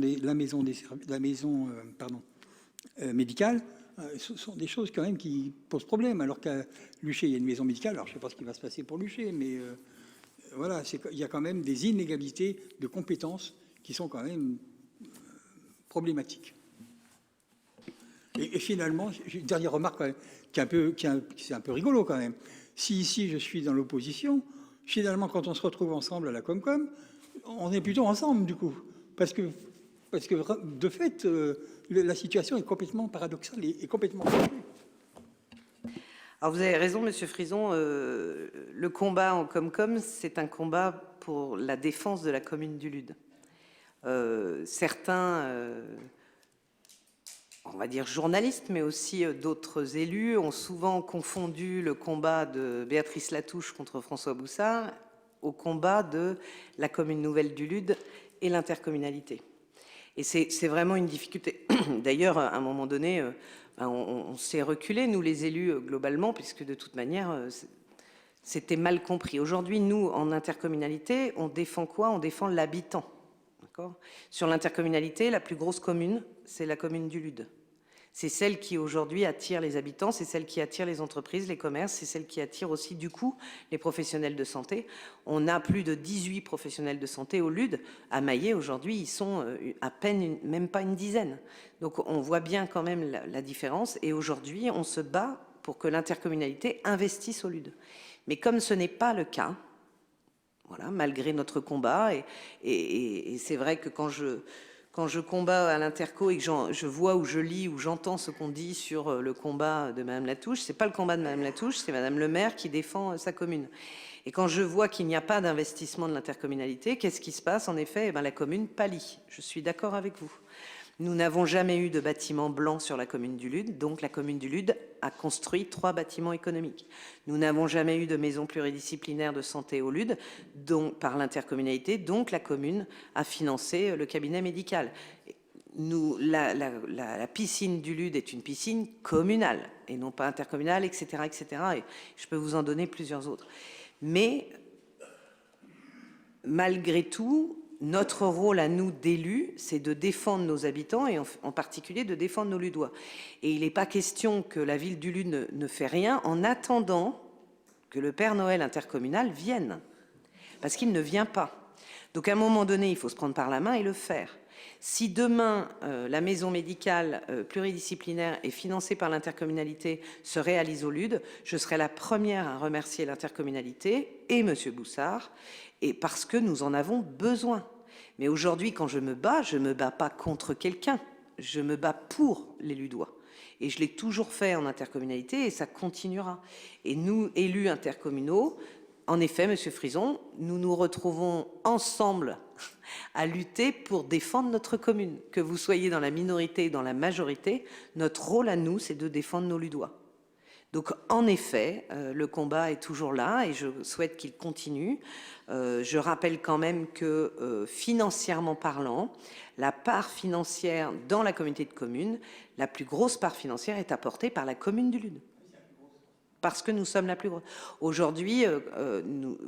médicale, ce sont des choses quand même qui posent problème. Alors qu'à Luché, il y a une maison médicale. Alors je ne sais pas ce qui va se passer pour Luché, mais voilà, il y a quand même des inégalités de compétences qui sont quand même problématiques. Et finalement, j'ai une dernière remarque quand même, c'est un peu rigolo quand même. Si ici je suis dans l'opposition, finalement quand on se retrouve ensemble à la Comcom, on est plutôt ensemble du coup, parce que de fait, la situation est complètement paradoxale et complètement confuse. Alors vous avez raison, Monsieur Frison, le combat en Comcom, c'est un combat pour la défense de la commune du Lude. Certains, on va dire journalistes, mais aussi d'autres élus ont souvent confondu le combat de Béatrice Latouche contre François Boussard au combat de la commune nouvelle du Lude et l'intercommunalité. Et c'est vraiment une difficulté. D'ailleurs, à un moment donné, on s'est reculé, nous les élus, globalement, puisque de toute manière, c'était mal compris. Aujourd'hui, nous, en intercommunalité, on défend quoi? On défend l'habitant. Sur l'intercommunalité, la plus grosse commune, c'est la commune du Lude. C'est celle qui aujourd'hui attire les habitants, c'est celle qui attire les entreprises, les commerces, c'est celle qui attire aussi du coup les professionnels de santé. On a plus de 18 professionnels de santé au Lude. À Maillet, aujourd'hui, ils sont à peine, même pas une dizaine. Donc on voit bien quand même la différence. Et aujourd'hui, on se bat pour que l'intercommunalité investisse au Lude. Mais comme ce n'est pas le cas, voilà, malgré notre combat, et c'est vrai que quand je combats à l'interco et que je vois ou je lis ou j'entends ce qu'on dit sur le combat de Madame Latouche, c'est pas le combat de Madame Latouche, c'est Madame le maire qui défend sa commune. Et quand je vois qu'il n'y a pas d'investissement de l'intercommunalité, qu'est-ce qui se passe? En effet, la commune pâlit. Je suis d'accord avec vous. Nous n'avons jamais eu de bâtiment blanc sur la commune du Lude, donc la commune du Lude a construit 3 bâtiments économiques. Nous n'avons jamais eu de maison pluridisciplinaire de santé au Lude, donc par l'intercommunalité, donc la commune a financé le cabinet médical. La piscine du Lude est une piscine communale et non pas intercommunale, etc., etc. Et je peux vous en donner plusieurs autres. Mais malgré tout, notre rôle à nous d'élus, c'est de défendre nos habitants et en particulier de défendre nos Ludois. Et il n'est pas question que la ville du Lude ne fait rien en attendant que le Père Noël intercommunal vienne. Parce qu'il ne vient pas. Donc à un moment donné, il faut se prendre par la main et le faire. Si demain, la maison médicale pluridisciplinaire est financée par l'intercommunalité, se réalise au Lude, je serai la première à remercier l'intercommunalité et M. Boussard, et parce que nous en avons besoin. Mais aujourd'hui, quand je me bats pas contre quelqu'un, je me bats pour les Ludois. Et je l'ai toujours fait en intercommunalité et ça continuera. Et nous, élus intercommunaux, en effet, M. Frison, nous nous retrouvons ensemble à lutter pour défendre notre commune. Que vous soyez dans la minorité ou dans la majorité, notre rôle à nous, c'est de défendre nos Ludois. Donc, en effet, le combat est toujours là et je souhaite qu'il continue. Je rappelle quand même que, financièrement parlant, la part financière dans la communauté de communes, la plus grosse part financière est apportée par la commune du Lude. Parce que nous sommes la plus grosse. Aujourd'hui,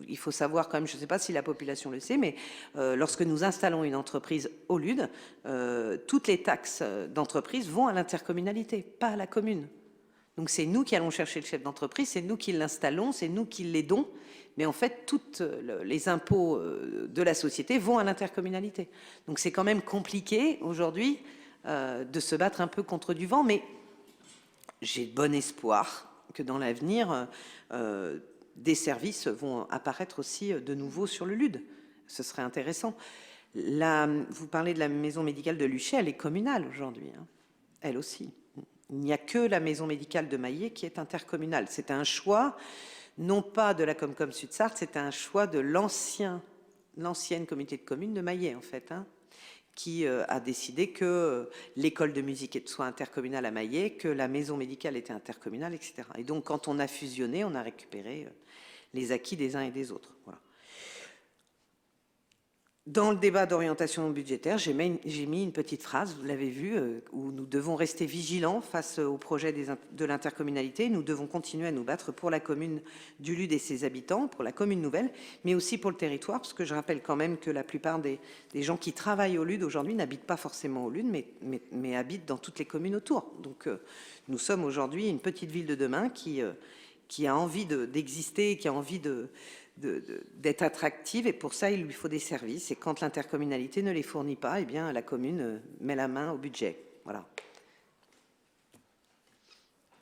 il faut savoir quand même, je ne sais pas si la population le sait, mais lorsque nous installons une entreprise au Lude, toutes les taxes d'entreprise vont à l'intercommunalité, pas à la commune. Donc c'est nous qui allons chercher le chef d'entreprise, c'est nous qui l'installons, c'est nous qui l'aidons, mais en fait, tous les impôts de la société vont à l'intercommunalité. Donc c'est quand même compliqué aujourd'hui de se battre un peu contre du vent, mais j'ai bon espoir que dans l'avenir, des services vont apparaître aussi de nouveau sur le LUD. Ce serait intéressant. Vous parlez de la maison médicale de Luchet, elle est communale aujourd'hui, hein. Elle aussi. Il n'y a que la maison médicale de Maillé qui est intercommunale. C'était un choix, non pas de la Comcom Sud-Sarthe, c'était un choix de l'ancienne communauté de communes de Maillé, en fait, hein, qui a décidé que l'école de musique soit intercommunale à Maillé, que la maison médicale était intercommunale, etc. Et donc, quand on a fusionné, on a récupéré les acquis des uns et des autres. Voilà. Dans le débat d'orientation budgétaire, j'ai mis une petite phrase, vous l'avez vu, où nous devons rester vigilants face au projet de l'intercommunalité. Nous devons continuer à nous battre pour la commune du LUD et ses habitants, pour la commune nouvelle, mais aussi pour le territoire, parce que je rappelle quand même que la plupart des gens qui travaillent au LUD aujourd'hui n'habitent pas forcément au LUD, mais habitent dans toutes les communes autour. Donc nous sommes aujourd'hui une petite ville de demain qui a envie d'exister, qui a envie d'être attractive, et pour ça, il lui faut des services. Et quand l'intercommunalité ne les fournit pas, eh bien, la commune met la main au budget. Voilà.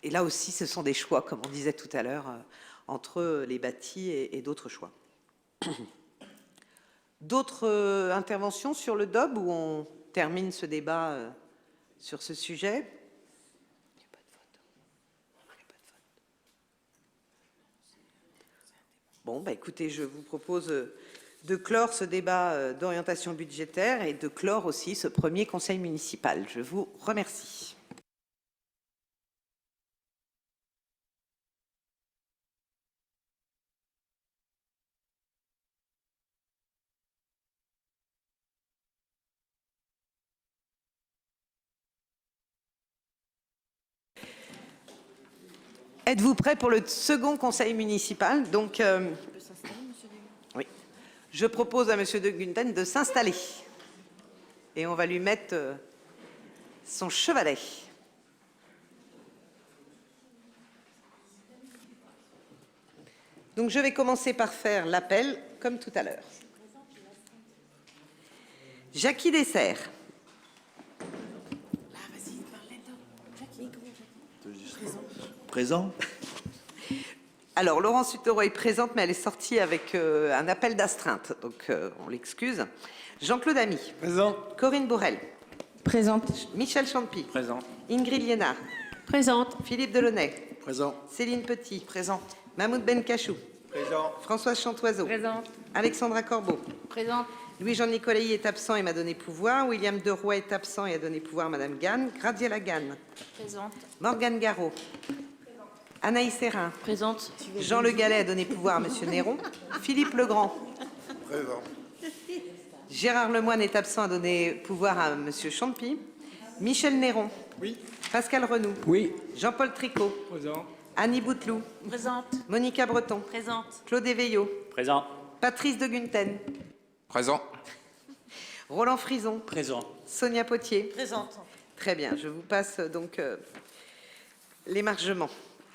Et là aussi, ce sont des choix, comme on disait tout à l'heure, entre les bâtis et d'autres choix. D'autres interventions sur le DOB, où on termine ce débat sur ce sujet? Bon, bah écoutez, je vous propose de clore ce débat d'orientation budgétaire et de clore aussi ce premier conseil municipal. Je vous remercie. Êtes-vous prêts pour le second conseil municipal? Donc, oui. Je propose à Monsieur de Gunten de s'installer. Et on va lui mettre son chevalet. Donc, je vais commencer par faire l'appel, comme tout à l'heure. Jackie Dessert. Présent. Alors, Laurence Sutereau est présente, mais elle est sortie avec un appel d'astreinte, donc on l'excuse. Jean-Claude Ami. Présent. Corinne Borel. Présente. Michel Champi. Présent. Ingrid Liénard. Présente. Philippe Delaunay. Présent. Céline Petit. Présente. Mahmoud Benkachou. Présent. Françoise Chantoiseau. Présente. Alexandra Corbeau. Présente. Louis-Jean Nicolaï est absent et m'a donné pouvoir. William Deroy est absent et a donné pouvoir à Madame Gann. Graziella Gann. Présente. Morgane Garot. Anaïs Serrin. Présente. Jean Le Gallet a donné pouvoir à Monsieur Néron. Philippe Legrand. Présent. Gérard Lemoine est absent, a donné pouvoir à Monsieur Champi. Michel Néron. Oui. Pascal Renoux. Oui. Jean-Paul Tricot. Présent. Annie Bouteloup. Présente. Monica Breton. Présente. Claude Éveillot. Présent. Patrice de Gunten. Présent. Roland Frison. Présent. Sonia Potier. Présente. Très bien, je vous passe donc l'émargement.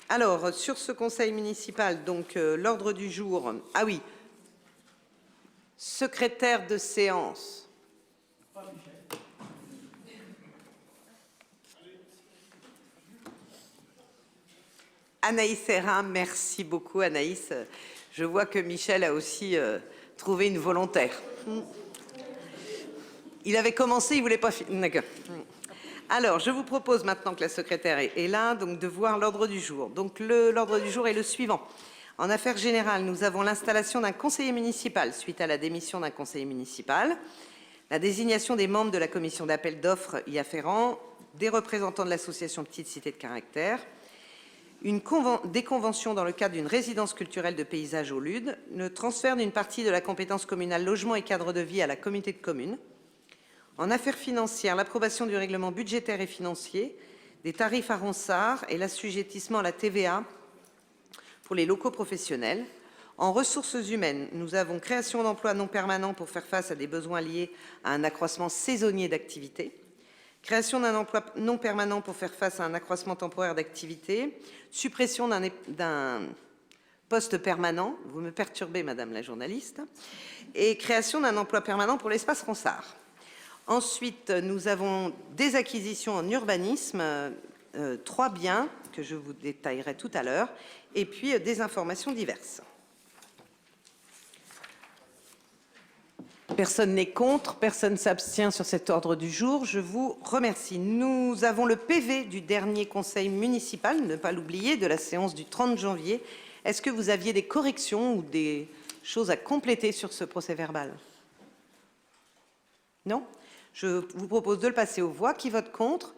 Alors, sur ce conseil municipal, donc l'ordre du jour. Ah oui, secrétaire de séance. Anaïs Serrin, merci beaucoup Anaïs. Je vois que Michel a aussi trouvé une volontaire. Il avait commencé, il voulait pas finir. D'accord. Alors, je vous propose maintenant que la secrétaire est là, donc de voir l'ordre du jour. Donc, l'ordre du jour est le suivant. En affaires générales, nous avons l'installation d'un conseiller municipal suite à la démission d'un conseiller municipal, la désignation des membres de la commission d'appel d'offres y afférent, des représentants de l'association Petite Cité de Caractère, des conventions dans le cadre d'une résidence culturelle de paysage au LUD, le transfert d'une partie de la compétence communale logement et cadre de vie à la communauté de communes. En affaires financières, l'approbation du règlement budgétaire et financier, des tarifs à Ronsard et l'assujettissement à la TVA pour les locaux professionnels. En ressources humaines, nous avons création d'emplois non permanents pour faire face à des besoins liés à un accroissement saisonnier d'activité, création d'un emploi non permanent pour faire face à un accroissement temporaire d'activité, suppression d'un poste permanent, vous me perturbez madame la journaliste, et création d'un emploi permanent pour l'espace Ronsard. Ensuite, nous avons des acquisitions en urbanisme 3 biens que je vous détaillerai tout à l'heure, et puis des informations diverses. Personne n'est contre, personne ne s'abstient sur cet ordre du jour. Je vous remercie. Nous avons le PV du dernier conseil municipal, ne pas l'oublier, de la séance du 30 janvier. Est-ce que vous aviez des corrections ou des choses à compléter sur ce procès-verbal? Non? Je vous propose de le passer aux voix. Qui vote contre?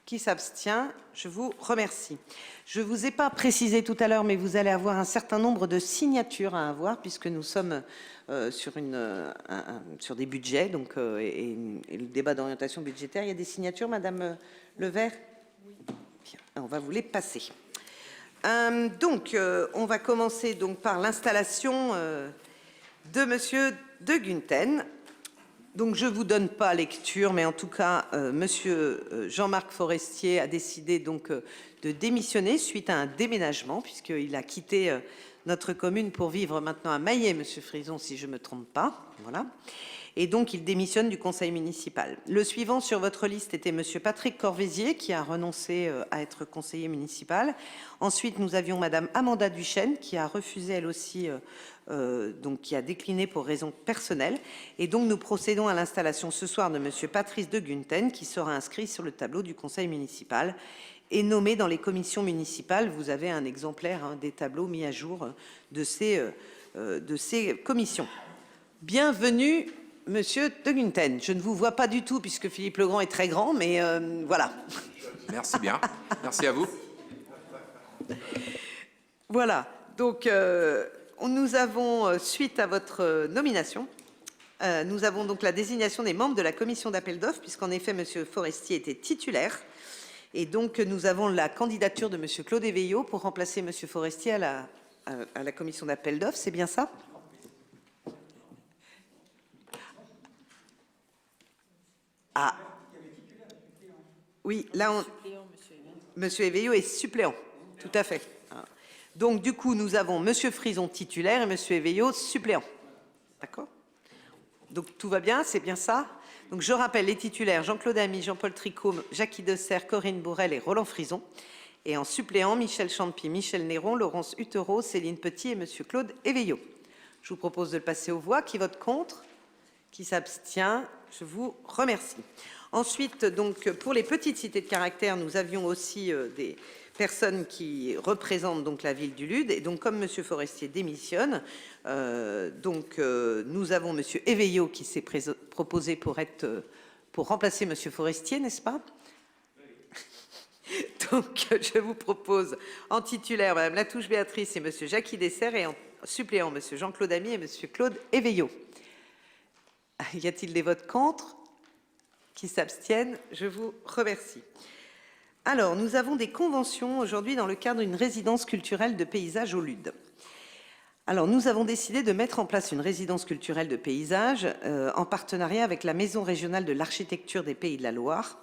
Qui s'abstient? Je vous remercie. Je ne vous ai pas précisé tout à l'heure, mais vous allez avoir un certain nombre de signatures à avoir, puisque nous sommes sur des budgets et le débat d'orientation budgétaire. Il y a des signatures, Madame Levert? Oui. Bien, on va vous les passer. On va commencer donc par l'installation de Monsieur De Gunthen. Donc, je ne vous donne pas lecture, mais en tout cas, Monsieur Jean-Marc Forestier a décidé donc de démissionner suite à un déménagement, puisqu'il a quitté notre commune pour vivre maintenant à Maillet, Monsieur Frison, si je ne me trompe pas. Voilà. Et donc, il démissionne du conseil municipal. Le suivant sur votre liste était Monsieur Patrick Corvézier, qui a renoncé à être conseiller municipal. Ensuite, nous avions Madame Amanda Duchesne, qui a refusé elle aussi, donc qui a décliné pour raisons personnelles. Et donc, nous procédons à l'installation ce soir de Monsieur Patrice De Gunthen, qui sera inscrit sur le tableau du conseil municipal et nommé dans les commissions municipales. Vous avez un exemplaire des tableaux mis à jour de ces commissions. Bienvenue, Monsieur De Gunthen. Je ne vous vois pas du tout puisque Philippe Legrand est très grand, mais voilà. Merci bien. Merci à vous. Voilà. Donc, nous avons, suite à votre nomination, nous avons donc la désignation des membres de la commission d'appel d'offres, puisqu'en effet, Monsieur Forestier était titulaire. Et donc, nous avons la candidature de Monsieur Claude Éveillot pour remplacer Monsieur Forestier à la commission d'appel d'offres. C'est bien ça? Ah. Oui, là, Monsieur Éveillot est suppléant. Tout à fait. Donc, du coup, nous avons Monsieur Frison titulaire et Monsieur Éveillot suppléant. D'accord? Donc, tout va bien, c'est bien ça? Donc, je rappelle les titulaires: Jean-Claude Amy, Jean-Paul Tricot, Jackie Desserre, Corinne Bourrel et Roland Frison. Et en suppléant, Michel Champy, Michel Néron, Laurence Hutereau, Céline Petit et Monsieur Claude Éveillot. Je vous propose de le passer aux voix. Qui vote contre? Qui s'abstient? Je vous remercie. Ensuite, donc, pour les petites cités de caractère, nous avions aussi des personnes qui représentent donc la ville du Lude. Et donc, comme Monsieur Forestier démissionne, nous avons Monsieur Éveillot qui s'est proposé pour remplacer Monsieur Forestier, n'est-ce pas? Donc, je vous propose en titulaire Madame Latouche Béatrice et Monsieur Jackie Desserre, et en suppléant Monsieur Jean-Claude Amy et Monsieur Claude Éveillot. Y a-t-il des votes contre? Qui s'abstiennent? Je vous remercie. Alors, nous avons des conventions aujourd'hui dans le cadre d'une résidence culturelle de paysage au Lude. Alors, nous avons décidé de mettre en place une résidence culturelle de paysage en partenariat avec la Maison régionale de l'architecture des Pays de la Loire.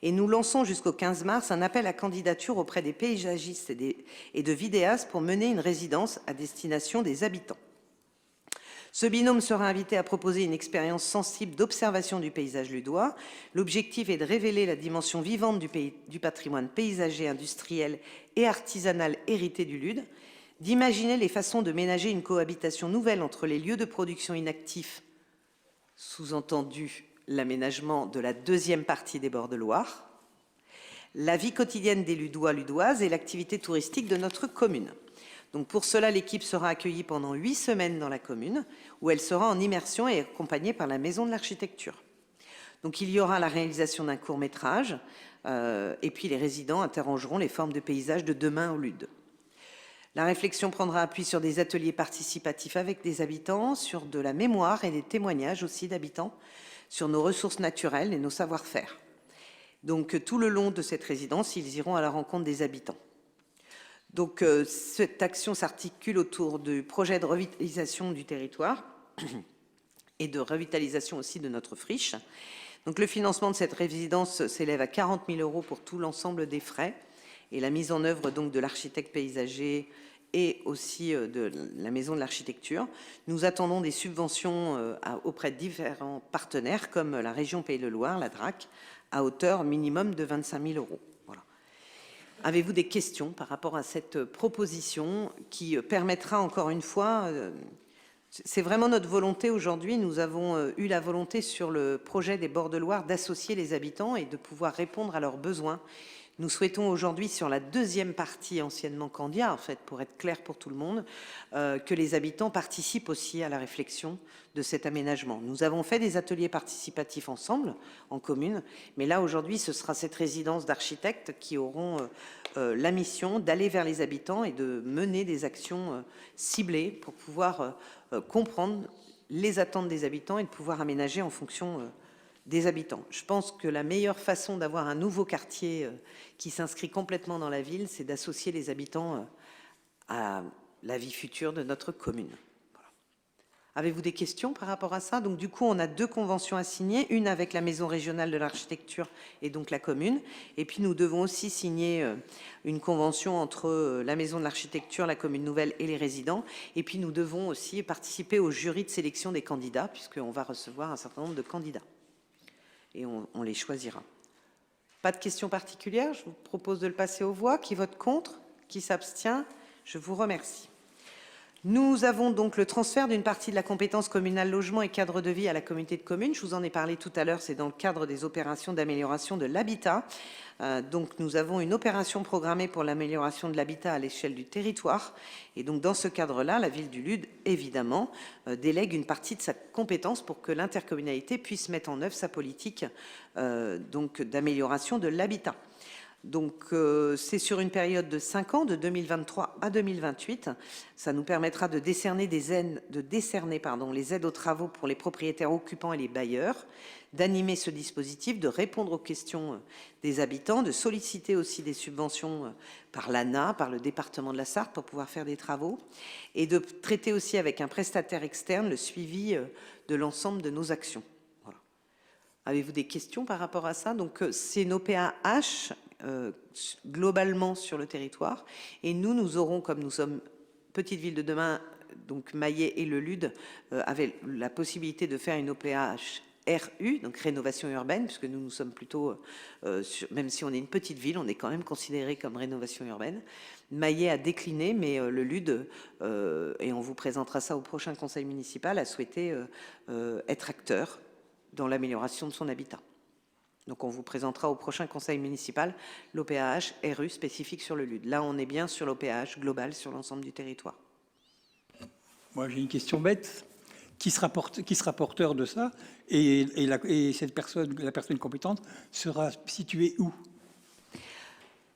Et nous lançons jusqu'au 15 mars un appel à candidature auprès des paysagistes et de vidéastes pour mener une résidence à destination des habitants. Ce binôme sera invité à proposer une expérience sensible d'observation du paysage ludois. L'objectif est de révéler la dimension vivante du patrimoine paysager, industriel et artisanal hérité du Lude, d'imaginer les façons de ménager une cohabitation nouvelle entre les lieux de production inactifs, sous-entendu l'aménagement de la deuxième partie des bords de Loire, la vie quotidienne des Ludois, Ludoises et l'activité touristique de notre commune. Donc pour cela, l'équipe sera accueillie pendant 8 semaines dans la commune, où elle sera en immersion et accompagnée par la Maison de l'Architecture. Donc il y aura la réalisation d'un court-métrage, et puis les résidents interrogeront les formes de paysage de demain au Lude. La réflexion prendra appui sur des ateliers participatifs avec des habitants, sur de la mémoire et des témoignages aussi d'habitants, sur nos ressources naturelles et nos savoir-faire. Donc tout le long de cette résidence, ils iront à la rencontre des habitants. Donc, cette action s'articule autour du projet de revitalisation du territoire et de revitalisation aussi de notre friche. Donc, le financement de cette résidence s'élève à 40 000 € pour tout l'ensemble des frais et la mise en œuvre donc de l'architecte paysager et aussi de la Maison de l'Architecture. Nous attendons des subventions auprès de différents partenaires comme la région Pays de Loire, la DRAC, à hauteur minimum de 25 000 €. Voilà. Avez-vous des questions par rapport à cette proposition qui permettra encore une fois, c'est vraiment notre volonté aujourd'hui, nous avons eu la volonté sur le projet des bords de Loire d'associer les habitants et de pouvoir répondre à leurs besoins. Nous souhaitons aujourd'hui, sur la deuxième partie, anciennement Candia, en fait, pour être clair pour tout le monde, que les habitants participent aussi à la réflexion de cet aménagement. Nous avons fait des ateliers participatifs ensemble, en commune, mais là, aujourd'hui, ce sera cette résidence d'architectes qui auront la mission d'aller vers les habitants et de mener des actions ciblées pour pouvoir comprendre les attentes des habitants et de pouvoir aménager en fonction des habitants. Je pense que la meilleure façon d'avoir un nouveau quartier qui s'inscrit complètement dans la ville, c'est d'associer les habitants à la vie future de notre commune. Voilà. Avez-vous des questions par rapport à ça? Donc du coup, on a 2 conventions à signer, une avec la Maison régionale de l'architecture et donc la commune. Et puis nous devons aussi signer une convention entre la Maison de l'architecture, la commune nouvelle et les résidents. Et puis nous devons aussi participer au jury de sélection des candidats, puisqu'on va recevoir un certain nombre de candidats. Et on les choisira. Pas de questions particulières, je vous propose de le passer aux voix. Qui vote contre? Qui s'abstient? Je vous remercie. Nous avons donc le transfert d'une partie de la compétence communale logement et cadre de vie à la communauté de communes. Je vous en ai parlé tout à l'heure, c'est dans le cadre des opérations d'amélioration de l'habitat. Donc nous avons une opération programmée pour l'amélioration de l'habitat à l'échelle du territoire. Et donc dans ce cadre-là, la ville du Lude, évidemment, délègue une partie de sa compétence pour que l'intercommunalité puisse mettre en œuvre sa politique donc d'amélioration de l'habitat. Donc c'est sur une période de 5 ans, de 2023 à 2028. Ça nous permettra de décerner les aides aux travaux pour les propriétaires occupants et les bailleurs, d'animer ce dispositif, de répondre aux questions des habitants, de solliciter aussi des subventions par l'ANA, par le département de la Sarthe pour pouvoir faire des travaux et de traiter aussi avec un prestataire externe le suivi de l'ensemble de nos actions. Voilà. Avez-vous des questions par rapport à ça? Donc c'est nos PAH globalement sur le territoire et nous aurons, comme nous sommes petite ville de demain, donc Maillet et le Lude avaient la possibilité de faire une OPH RU, donc rénovation urbaine, puisque nous sommes plutôt, même si on est une petite ville, on est quand même considéré comme rénovation urbaine. Maillet a décliné, mais le Lude, et on vous présentera ça au prochain conseil municipal, a souhaité être acteur dans l'amélioration de son habitat. Donc on vous présentera au prochain conseil municipal l'OPAH RU spécifique sur le Lude. Là, on est bien sur l'OPAH global sur l'ensemble du territoire. Moi, j'ai une question bête. Qui sera porteur de ça et cette personne, la personne compétente, sera située où?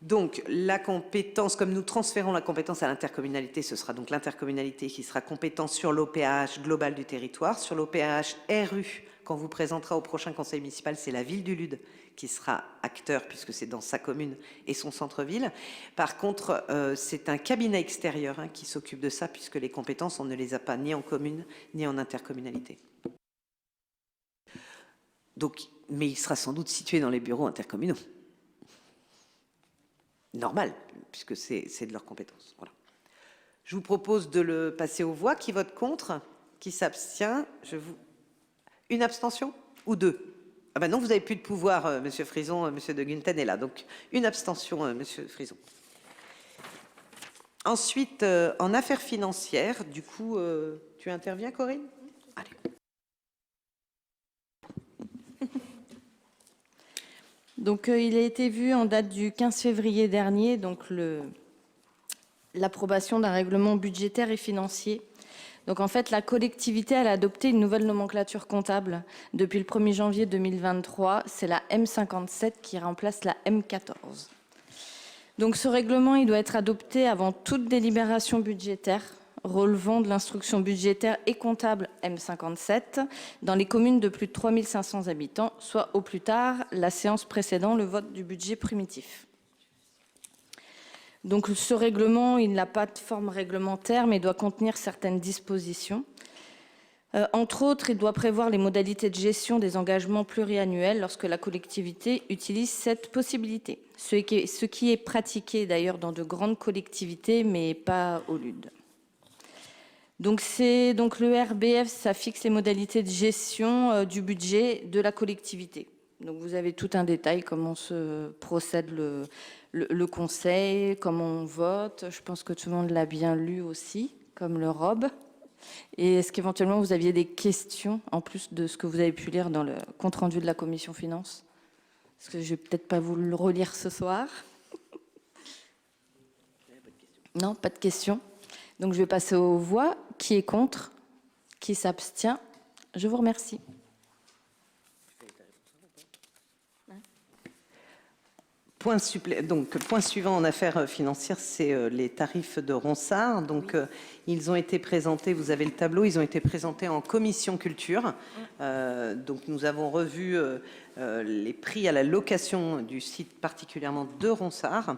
Donc, la compétence, comme nous transférons la compétence à l'intercommunalité, ce sera donc l'intercommunalité qui sera compétente sur l'OPAH global du territoire. Sur l'OPAH RU, qu'on vous présentera au prochain conseil municipal, c'est la ville du Lude qui sera acteur, puisque c'est dans sa commune et son centre-ville. Par contre, c'est un cabinet extérieur qui s'occupe de ça, puisque les compétences, on ne les a pas ni en commune, ni en intercommunalité. Donc, mais il sera sans doute situé dans les bureaux intercommunaux. Normal, puisque c'est de leur compétence. Voilà. Je vous propose de le passer aux voix. Qui vote contre? Qui s'abstient? Une abstention ou 2? Ah ben non, vous n'avez plus de pouvoir, Monsieur Frison, Monsieur de Guinten est là. Donc, une abstention, Monsieur Frison. Ensuite, en affaires financières, du coup, tu interviens, Corinne? Allez. Donc, il a été vu en date du 15 février dernier, donc l'approbation d'un règlement budgétaire et financier. Donc, en fait, la collectivité elle a adopté une nouvelle nomenclature comptable depuis le 1er janvier 2023. C'est la M57 qui remplace la M14. Donc, ce règlement, il doit être adopté avant toute délibération budgétaire relevant de l'instruction budgétaire et comptable M57 dans les communes de plus de 3 500 habitants, soit au plus tard la séance précédant le vote du budget primitif. Donc ce règlement, il n'a pas de forme réglementaire, mais doit contenir certaines dispositions. Entre autres, il doit prévoir les modalités de gestion des engagements pluriannuels lorsque la collectivité utilise cette possibilité. Ce qui est pratiqué d'ailleurs dans de grandes collectivités, mais pas au Lude. Donc le RBF, ça fixe les modalités de gestion du budget de la collectivité. Donc vous avez tout un détail, comment se procède le conseil, comment on vote. Je pense que tout le monde l'a bien lu aussi, comme le ROB. Et est-ce qu'éventuellement vous aviez des questions, en plus de ce que vous avez pu lire dans le compte-rendu de la Commission Finances? Parce que je vais peut-être pas vous le relire ce soir. Non, pas de questions. Donc je vais passer aux voix. Qui est contre? Qui s'abstient? Je vous remercie. Point suivant en affaires financières, c'est les tarifs de Ronsard. Donc, ils ont été présentés, vous avez le tableau, ils ont été présentés en commission culture. Donc, nous avons revu les prix à la location du site, particulièrement de Ronsard,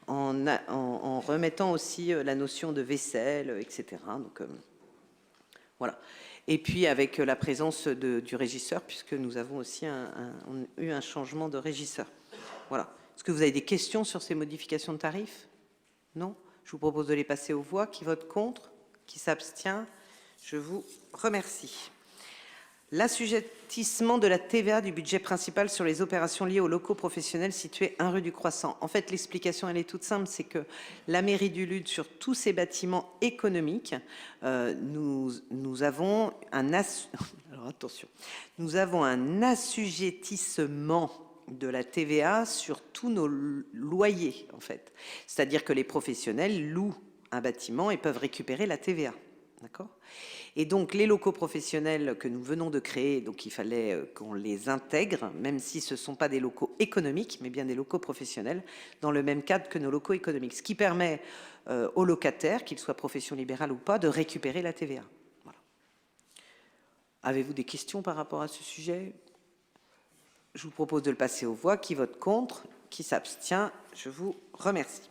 en remettant aussi la notion de vaisselle, etc. Donc, voilà. Et puis, avec la présence du régisseur, puisque nous avons aussi eu un changement de régisseur. Voilà. Est-ce que vous avez des questions sur ces modifications de tarifs? Non? Je vous propose de les passer aux voix. Qui vote contre? Qui s'abstient? Je vous remercie. L'assujettissement de la TVA du budget principal sur les opérations liées aux locaux professionnels situés 1 rue du Croissant. En fait, l'explication, elle est toute simple, c'est que la mairie du Lude, sur tous ces bâtiments économiques, nous avons un assujettissement de la TVA sur tous nos loyers, en fait. C'est-à-dire que les professionnels louent un bâtiment et peuvent récupérer la TVA. D'accord ? Et donc, les locaux professionnels que nous venons de créer, donc il fallait qu'on les intègre, même si ce ne sont pas des locaux économiques, mais bien des locaux professionnels, dans le même cadre que nos locaux économiques. Ce qui permet aux locataires, qu'ils soient profession libérale ou pas, de récupérer la TVA. Voilà. Avez-vous des questions par rapport à ce sujet ? Je vous propose de le passer aux voix. Qui vote contre? Qui s'abstient? Je vous remercie.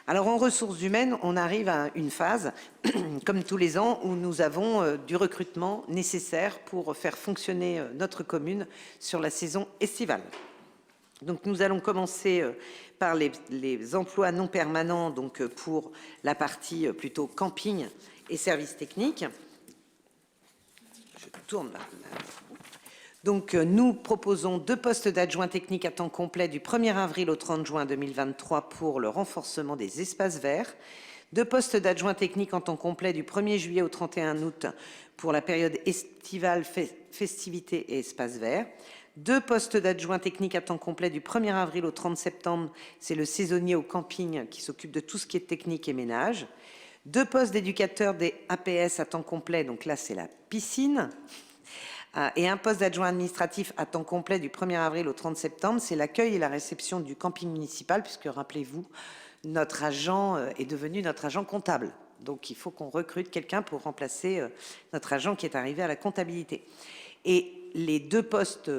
Alors, en ressources humaines, on arrive à une phase, comme tous les ans, où nous avons du recrutement nécessaire pour faire fonctionner notre commune sur la saison estivale. Donc, nous allons commencer par les emplois non permanents, donc pour la partie plutôt camping et services techniques. Je tourne là. Donc, nous proposons 2 postes d'adjoints techniques à temps complet du 1er avril au 30 juin 2023 pour le renforcement des espaces verts, 2 postes d'adjoints techniques en temps complet du 1er juillet au 31 août pour la période estivale, festivités et espaces verts, 2 postes d'adjoints techniques à temps complet du 1er avril au 30 septembre, c'est le saisonnier au camping qui s'occupe de tout ce qui est technique et ménage, 2 postes d'éducateurs des APS à temps complet, donc là c'est la piscine, et un poste d'adjoint administratif à temps complet du 1er avril au 30 septembre, c'est l'accueil et la réception du camping municipal, puisque rappelez-vous, notre agent est devenu notre agent comptable. Donc il faut qu'on recrute quelqu'un pour remplacer notre agent qui est arrivé à la comptabilité. Et les 2 postes,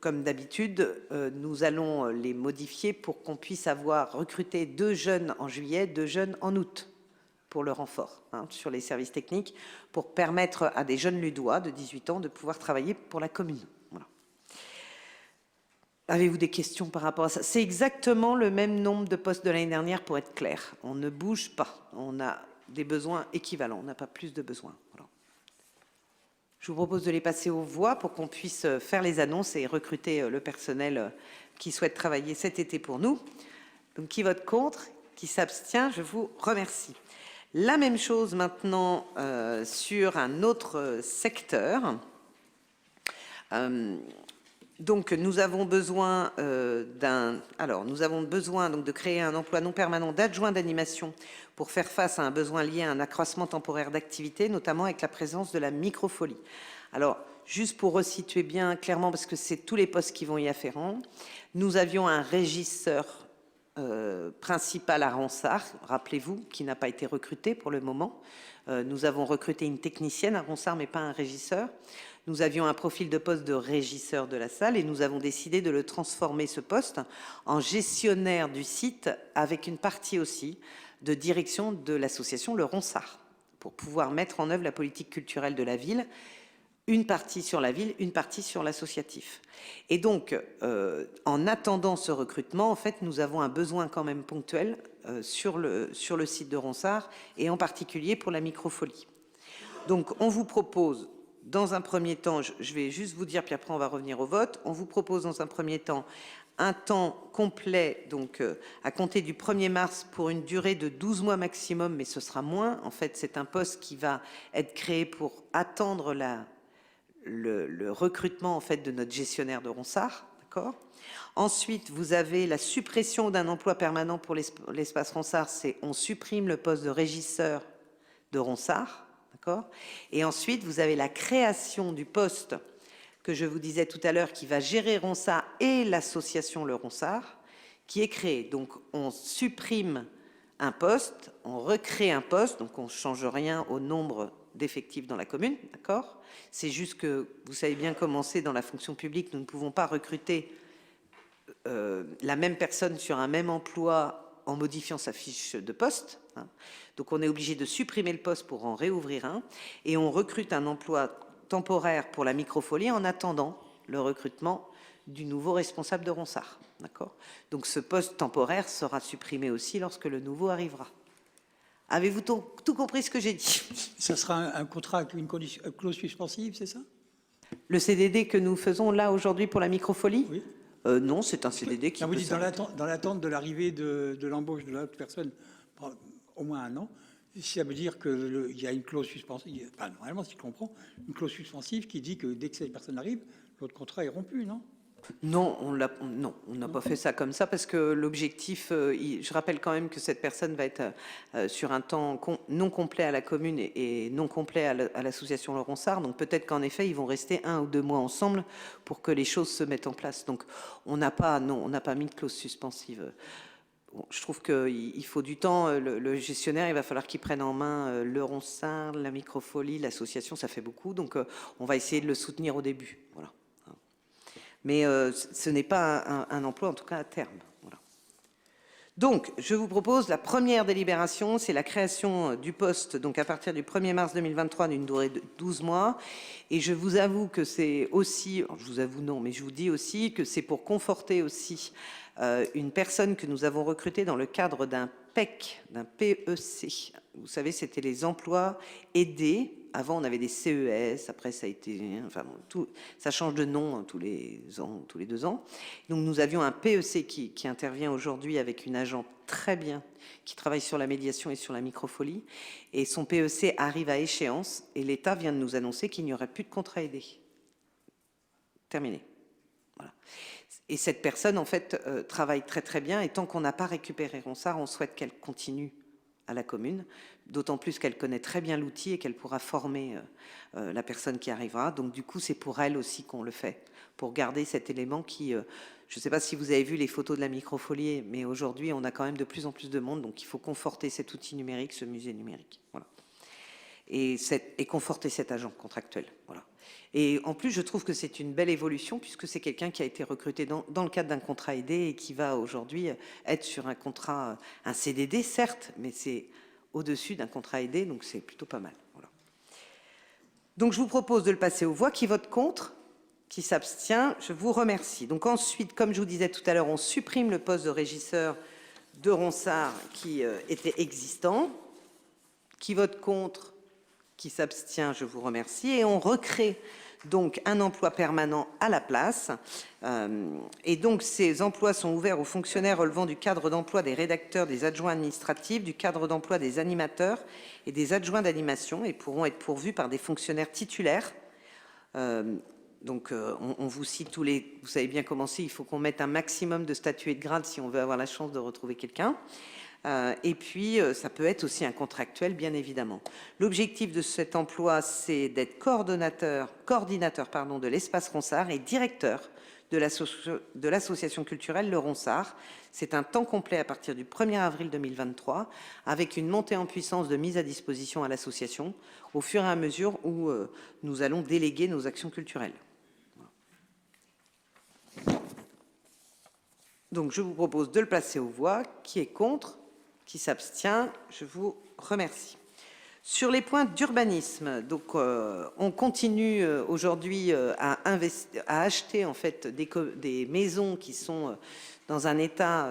comme d'habitude, nous allons les modifier pour qu'on puisse avoir recruté 2 jeunes en juillet, 2 jeunes en août, pour le renfort sur les services techniques, pour permettre à des jeunes ludois de 18 ans de pouvoir travailler pour la commune. Voilà. Avez-vous des questions par rapport à ça? C'est exactement le même nombre de postes de l'année dernière, pour être clair. On ne bouge pas. On a des besoins équivalents. On n'a pas plus de besoins. Voilà. Je vous propose de les passer aux voix pour qu'on puisse faire les annonces et recruter le personnel qui souhaite travailler cet été pour nous. Donc, qui vote contre? Qui s'abstient? Je vous remercie. La même chose maintenant sur un autre secteur. Donc nous avons besoin donc de créer un emploi non permanent d'adjoint d'animation pour faire face à un besoin lié à un accroissement temporaire d'activité, notamment avec la présence de la microfolie. Alors, juste pour resituer bien clairement, parce que c'est tous les postes qui vont y afférents, nous avions un régisseur principal à Ronsard, rappelez-vous, qui n'a pas été recruté pour le moment. Nous avons recruté une technicienne à Ronsard, mais pas un régisseur. Nous avions un profil de poste de régisseur de la salle et nous avons décidé de le transformer, ce poste, en gestionnaire du site, avec une partie aussi de direction de l'association Le Ronsard, pour pouvoir mettre en œuvre la politique culturelle de la ville, une partie sur la ville, une partie sur l'associatif. Et donc, en attendant ce recrutement, en fait, nous avons un besoin quand même ponctuel sur le site de Ronsard, et en particulier pour la microfolie. Donc, on vous propose dans un premier temps, je vais juste vous dire, puis après on va revenir au vote. On vous propose dans un premier temps un temps complet, donc à compter du 1er mars pour une durée de 12 mois maximum, mais ce sera moins. En fait, c'est un poste qui va être créé pour attendre le recrutement en fait, de notre gestionnaire de Ronsard. D'accord ? Ensuite, vous avez la suppression d'un emploi permanent pour l'espace Ronsard, c'est on supprime le poste de régisseur de Ronsard. D'accord ? Et ensuite, vous avez la création du poste que je vous disais tout à l'heure, qui va gérer Ronsard et l'association Le Ronsard, qui est créée. Donc, on supprime un poste, on recrée un poste, donc on ne change rien au nombre d'effectifs dans la commune, d'accord ? C'est juste que, vous savez bien comment c'est dans la fonction publique, nous ne pouvons pas recruter la même personne sur un même emploi en modifiant sa fiche de poste. Hein. Donc, on est obligé de supprimer le poste pour en réouvrir un, et on recrute un emploi temporaire pour la microfolie en attendant le recrutement du nouveau responsable de Ronsard. D'accord ? Donc ce poste temporaire sera supprimé aussi lorsque le nouveau arrivera. Avez-vous tout compris ce que j'ai dit ? Ça sera un contrat avec une clause suspensive, c'est ça? Le CDD que nous faisons là aujourd'hui pour la microfolie ? Oui. Non, c'est un CDD qui Vous peut dites dans l'attente de l'arrivée de l'embauche de l'autre personne, au moins un an, ça veut dire qu'il y a une clause suspensive, enfin, normalement, si je comprends, une clause suspensive qui dit que dès que cette personne arrive, l'autre contrat est rompu, non? Non, on n'a pas fait ça comme ça parce que l'objectif, je rappelle quand même que cette personne va être sur un temps non complet à la commune et non complet à l'association Le Ronsard. Donc peut-être qu'en effet, ils vont rester 1 ou 2 mois ensemble pour que les choses se mettent en place. Donc on n'a pas mis de clause suspensive. Bon, je trouve qu'il faut du temps. Le gestionnaire, il va falloir qu'il prenne en main Le Ronsard, la microfolie, l'association, ça fait beaucoup. Donc on va essayer de le soutenir au début. Voilà. Mais ce n'est pas un emploi, en tout cas à terme. Voilà. Donc, je vous propose la première délibération, c'est la création du poste, donc à partir du 1er mars 2023, d'une durée de 12 mois. Et je vous avoue que c'est aussi, je vous avoue non, mais je vous dis aussi que c'est pour conforter aussi une personne que nous avons recrutée dans le cadre d'un PEC, d'un PEC. Vous savez, c'était les emplois aidés. Avant, on avait des CES, après ça a été, enfin, ça change de nom tous les ans, tous les 2 ans. Donc, nous avions un PEC qui intervient aujourd'hui avec une agente très bien, qui travaille sur la médiation et sur la microfolie. Et son PEC arrive à échéance et l'État vient de nous annoncer qu'il n'y aurait plus de contrat aidé. Terminé. Voilà. Et cette personne, en fait, travaille très très bien. Et tant qu'on n'a pas récupéré Ronsard, on souhaite qu'elle continue à la commune, d'autant plus qu'elle connaît très bien l'outil et qu'elle pourra former la personne qui arrivera. Donc du coup, c'est pour elle aussi qu'on le fait, pour garder cet élément qui, je ne sais pas si vous avez vu les photos de la microfolie, mais aujourd'hui, on a quand même de plus en plus de monde, donc il faut conforter cet outil numérique, ce musée numérique. Voilà. Et conforter cet agent contractuel. Voilà. Et en plus, je trouve que c'est une belle évolution puisque c'est quelqu'un qui a été recruté dans le cadre d'un contrat aidé et qui va aujourd'hui être sur un contrat, un CDD certes, mais c'est au-dessus d'un contrat aidé, donc c'est plutôt pas mal. Voilà. Donc je vous propose de le passer aux voix. Qui vote contre? Qui s'abstient? Je vous remercie. Donc ensuite, comme je vous disais tout à l'heure, on supprime le poste de régisseur de Ronsard qui était existant. Qui vote contre? Qui s'abstient? Je vous remercie. Et on recrée donc un emploi permanent à la place. Et donc ces emplois sont ouverts aux fonctionnaires relevant du cadre d'emploi des rédacteurs, des adjoints administratifs, du cadre d'emploi des animateurs et des adjoints d'animation et pourront être pourvus par des fonctionnaires titulaires. Donc on vous cite tous les... Vous savez bien comment c'est, il faut qu'on mette un maximum de statuts et de grades si on veut avoir la chance de retrouver quelqu'un. Et puis, ça peut être aussi un contractuel, bien évidemment. L'objectif de cet emploi, c'est d'être coordinateur de l'espace Ronsard et directeur de l'association culturelle Le Ronsard. C'est un temps complet à partir du 1er avril 2023, avec une montée en puissance de mise à disposition à l'association, au fur et à mesure où nous allons déléguer nos actions culturelles. Donc, je vous propose de le placer aux voix. Qui est contre? Qui s'abstient? Je vous remercie. Sur les points d'urbanisme, donc on continue aujourd'hui à acheter en fait des maisons qui sont dans un état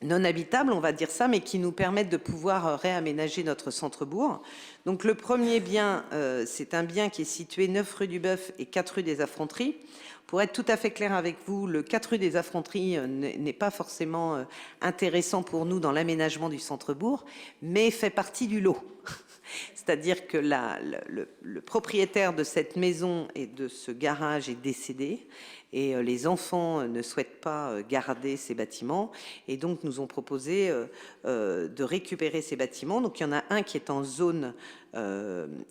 non habitables, on va dire ça, mais qui nous permettent de pouvoir réaménager notre centre-bourg. Donc le premier bien, c'est un bien qui est situé 9 rue du Bœuf et 4 rue des Affronteries. Pour être tout à fait clair avec vous, le 4 rue des Affronteries n'est pas forcément intéressant pour nous dans l'aménagement du centre-bourg, mais fait partie du lot. C'est-à-dire que le propriétaire de cette maison et de ce garage est décédé et les enfants ne souhaitent pas garder ces bâtiments et donc nous ont proposé de récupérer ces bâtiments. Donc il y en a un qui est en zone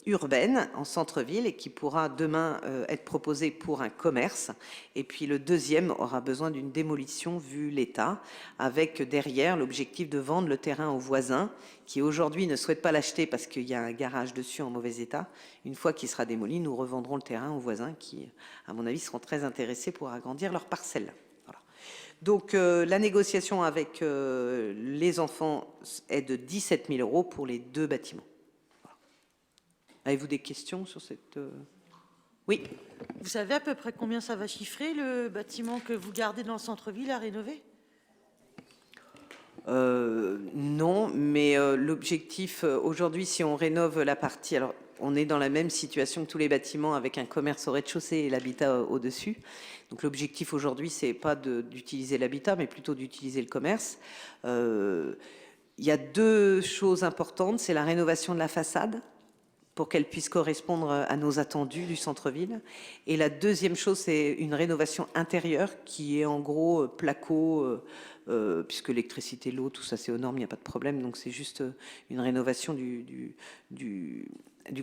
urbaine, en centre-ville, et qui pourra demain être proposé pour un commerce. Et puis le deuxième aura besoin d'une démolition vu l'état, avec derrière l'objectif de vendre le terrain aux voisins qui aujourd'hui ne souhaitent pas l'acheter parce qu'il y a un garage dessus en mauvais état. Une fois qu'il sera démoli, nous revendrons le terrain aux voisins qui, à mon avis, seront très intéressés pour agrandir leur parcelle. Voilà. Donc la négociation avec les enfants est de 17 000 € pour les 2 bâtiments. Voilà. Avez-vous des questions sur cette... Oui. Vous savez à peu près combien ça va chiffrer, le bâtiment que vous gardez dans le centre-ville à rénover? Non, mais l'objectif aujourd'hui, si on rénove la partie, alors on est dans la même situation que tous les bâtiments avec un commerce au rez-de-chaussée et l'habitat au-dessus. Donc l'objectif aujourd'hui, c'est pas d'utiliser l'habitat, mais plutôt d'utiliser le commerce. Il y a 2 choses importantes, c'est la rénovation de la façade pour qu'elle puisse correspondre à nos attendus du centre-ville. Et la deuxième chose, c'est une rénovation intérieure qui est en gros placo, puisque l'électricité, l'eau, tout ça c'est aux normes, il n'y a pas de problème. Donc c'est juste une rénovation du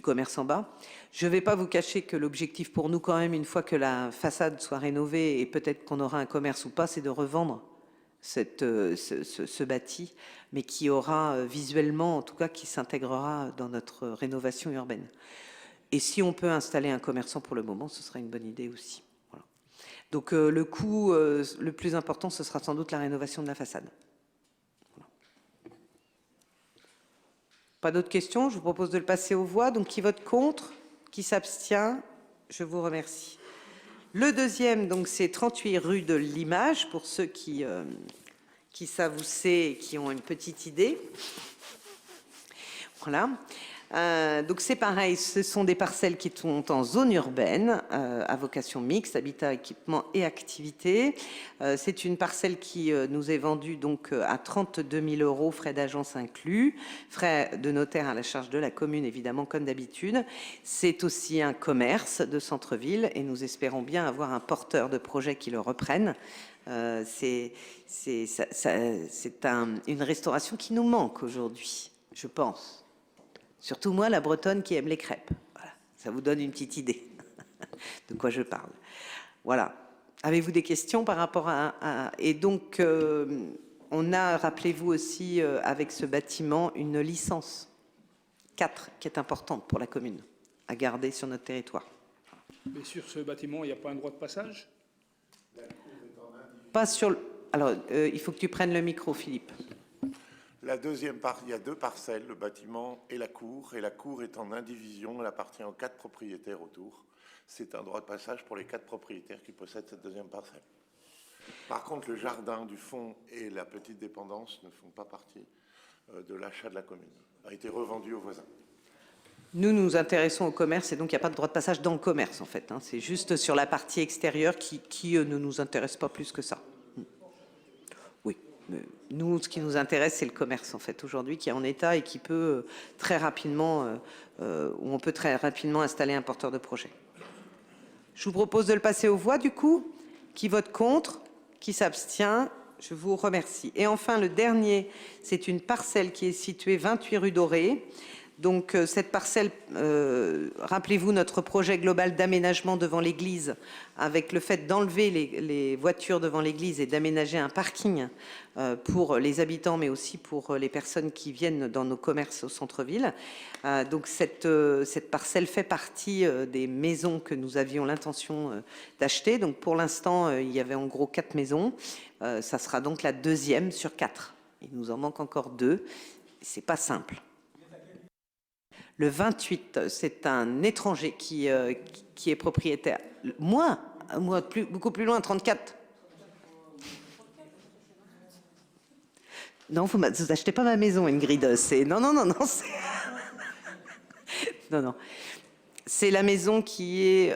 commerce en bas. Je ne vais pas vous cacher que l'objectif pour nous quand même, une fois que la façade soit rénovée, et peut-être qu'on aura un commerce ou pas, c'est de revendre ce bâti, mais qui aura visuellement, en tout cas, qui s'intégrera dans notre rénovation urbaine. Et si on peut installer un commerçant pour le moment, ce sera une bonne idée aussi. Voilà. Donc le coût le plus important, ce sera sans doute la rénovation de la façade. Voilà. Pas d'autres questions? Je vous propose de le passer aux voix. Donc qui vote contre? Qui s'abstient? Je vous remercie. Le deuxième, donc, c'est 38 rue de l'Image, pour ceux qui savent où c'est et qui ont une petite idée. Voilà. Donc c'est pareil, ce sont des parcelles qui sont en zone urbaine, à vocation mixte, habitat, équipement et activité. C'est une parcelle qui nous est vendue donc à 32 000 €, frais d'agence inclus, frais de notaire à la charge de la commune, évidemment, comme d'habitude. C'est aussi un commerce de centre-ville et nous espérons bien avoir un porteur de projet qui le reprenne. C'est une restauration qui nous manque aujourd'hui, je pense. Surtout moi, la Bretonne qui aime les crêpes. Voilà, ça vous donne une petite idée de quoi je parle. Voilà. Avez-vous des questions par rapport à... Et donc, on a, rappelez-vous aussi, avec ce bâtiment, une licence 4 qui est importante pour la commune, à garder sur notre territoire. Mais sur ce bâtiment, il n'y a pas un droit de passage? Pas sur... Alors, il faut que tu prennes le micro, Philippe. La deuxième part, il y a 2 parcelles, le bâtiment et la cour est en indivision, elle appartient aux 4 propriétaires autour. C'est un droit de passage pour les 4 propriétaires qui possèdent cette deuxième parcelle. Par contre, le jardin du fond et la petite dépendance ne font pas partie de l'achat de la commune. A été revendu aux voisins. Nous nous intéressons au commerce et donc il n'y a pas de droit de passage dans le commerce en fait. C'est juste sur la partie extérieure qui ne nous intéresse pas plus que ça. Oui, nous ce qui nous intéresse c'est le commerce en fait aujourd'hui qui est en état et qui peut très rapidement, où on peut très rapidement installer un porteur de projet. Je vous propose de le passer aux voix du coup. Qui vote contre? Qui s'abstient? Je vous remercie. Et enfin le dernier, c'est une parcelle qui est située 28 rue Dorée. Donc cette parcelle, rappelez-vous notre projet global d'aménagement devant l'église, avec le fait d'enlever les voitures devant l'église et d'aménager un parking pour les habitants, mais aussi pour les personnes qui viennent dans nos commerces au centre-ville. Donc cette parcelle fait partie des maisons que nous avions l'intention d'acheter. Donc pour l'instant, il y avait en gros 4 maisons. Ça sera donc la deuxième sur 4. Il nous en manque encore 2. C'est pas simple. Le 28, c'est un étranger qui est propriétaire. Moi, beaucoup plus loin, 34. Non, vous achetez pas ma maison, Ingrid. C'est non, non, non, non. Non, non. C'est la maison qui est.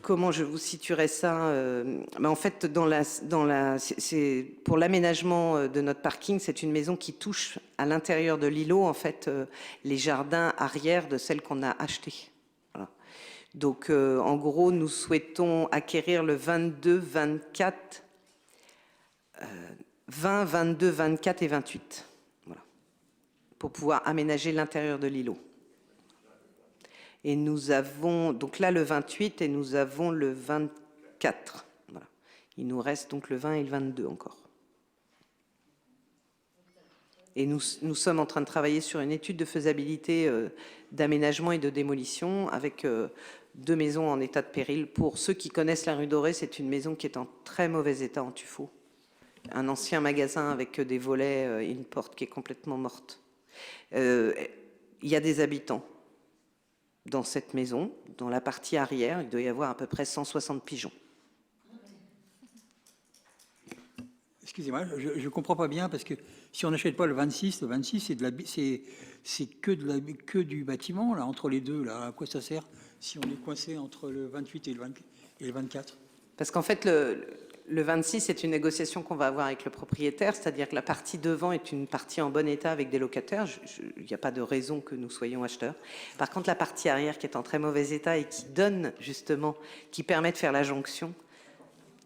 Comment je vous situerais ça en fait, c'est pour l'aménagement de notre parking, c'est une maison qui touche à l'intérieur de l'îlot, en fait, les jardins arrière de celle qu'on a achetée. Voilà. Donc, en gros, nous souhaitons acquérir le 22, 24, 20, 22, 24 et 28. Voilà. Pour pouvoir aménager l'intérieur de l'îlot. Et nous avons, donc là, le 28 et nous avons le 24. Voilà. Il nous reste donc le 20 et le 22 encore. Et nous sommes en train de travailler sur une étude de faisabilité d'aménagement et de démolition avec 2 maisons en état de péril. Pour ceux qui connaissent la rue Dorée, c'est une maison qui est en très mauvais état en tuffeau. Un ancien magasin avec des volets et une porte qui est complètement morte. Il y a des habitants dans cette maison, dans la partie arrière, il doit y avoir à peu près 160 pigeons. Excusez-moi, je ne comprends pas bien, parce que si on n'achète pas le 26 c'est que du bâtiment, là, entre les deux. Là, à quoi ça sert si on est coincé entre le 28 et le 24? Parce qu'en fait, le 26, c'est une négociation qu'on va avoir avec le propriétaire, c'est-à-dire que la partie devant est une partie en bon état avec des locataires. Il n'y a pas de raison que nous soyons acheteurs. Par contre, la partie arrière qui est en très mauvais état et qui donne justement, qui permet de faire la jonction,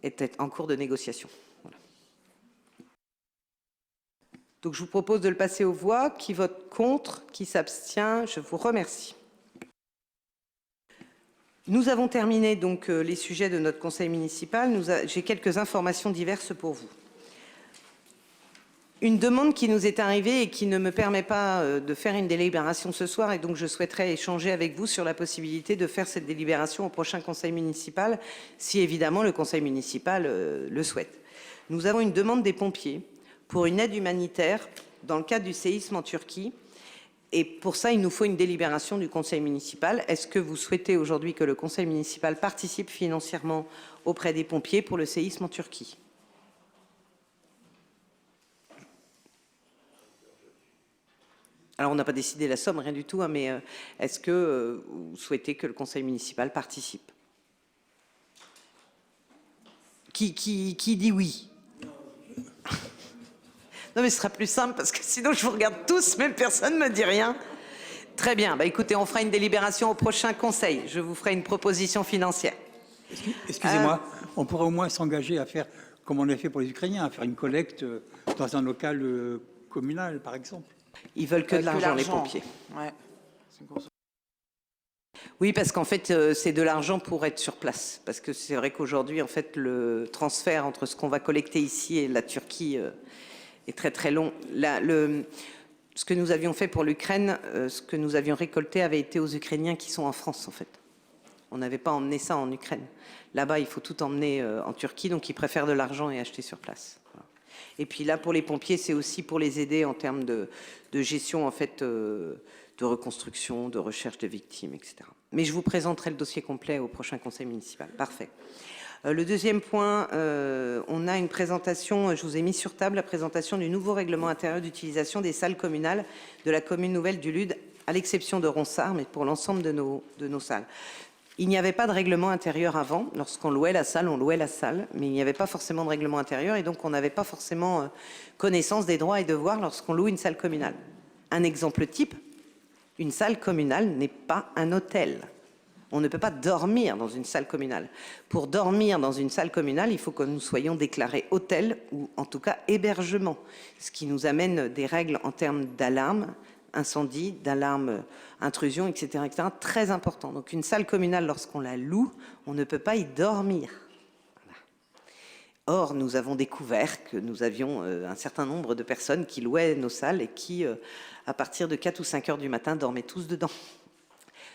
est en cours de négociation. Voilà. Donc, je vous propose de le passer aux voix. Qui vote contre? Qui s'abstient? Je vous remercie. Nous avons terminé donc les sujets de notre conseil municipal. J'ai quelques informations diverses pour vous. Une demande qui nous est arrivée et qui ne me permet pas de faire une délibération ce soir, et donc je souhaiterais échanger avec vous sur la possibilité de faire cette délibération au prochain conseil municipal, si évidemment le conseil municipal le souhaite. Nous avons une demande des pompiers pour une aide humanitaire dans le cadre du séisme en Turquie. Et pour ça, il nous faut une délibération du conseil municipal. Est-ce que vous souhaitez aujourd'hui que le conseil municipal participe financièrement auprès des pompiers pour le séisme en Turquie? Alors, on n'a pas décidé la somme, rien du tout, hein, mais est-ce que vous souhaitez que le conseil municipal participe? Qui dit oui? Non, mais ce sera plus simple parce que sinon je vous regarde tous, mais personne ne me dit rien. Très bien. Bah, écoutez, on fera une délibération au prochain conseil. Je vous ferai une proposition financière. Excusez-moi, on pourrait au moins s'engager à faire, comme on l'a fait pour les Ukrainiens, à faire une collecte dans un local communal, par exemple. Ils veulent que de l'argent, les pompiers. Ouais. Oui, parce qu'en fait, c'est de l'argent pour être sur place. Parce que c'est vrai qu'aujourd'hui, en fait, le transfert entre ce qu'on va collecter ici et la Turquie est très très long. Ce que nous avions fait pour l'Ukraine, ce que nous avions récolté avait été aux Ukrainiens qui sont en France, en fait. On n'avait pas emmené ça en Ukraine. Là-bas, il faut tout emmener en Turquie, donc ils préfèrent de l'argent et acheter sur place. Voilà. Et puis là, pour les pompiers, c'est aussi pour les aider en termes de gestion, en fait, de reconstruction, de recherche de victimes, etc. Mais je vous présenterai le dossier complet au prochain conseil municipal. Parfait. Le deuxième point, on a une présentation, je vous ai mis sur table la présentation du nouveau règlement intérieur d'utilisation des salles communales de la commune nouvelle du Lude, à l'exception de Ronsard, mais pour l'ensemble de nos salles. Il n'y avait pas de règlement intérieur avant. Lorsqu'on louait la salle, on louait la salle, mais il n'y avait pas forcément de règlement intérieur et donc on n'avait pas forcément connaissance des droits et devoirs lorsqu'on loue une salle communale. Un exemple type, une salle communale n'est pas un hôtel. On ne peut pas dormir dans une salle communale. Pour dormir dans une salle communale, il faut que nous soyons déclarés hôtel ou en tout cas hébergement, ce qui nous amène des règles en termes d'alarme, incendie, d'alarme, intrusion, etc., etc., très important. Donc une salle communale, lorsqu'on la loue, on ne peut pas y dormir. Voilà. Or, nous avons découvert que nous avions un certain nombre de personnes qui louaient nos salles et qui, à partir de 4 ou 5 heures du matin, dormaient tous dedans.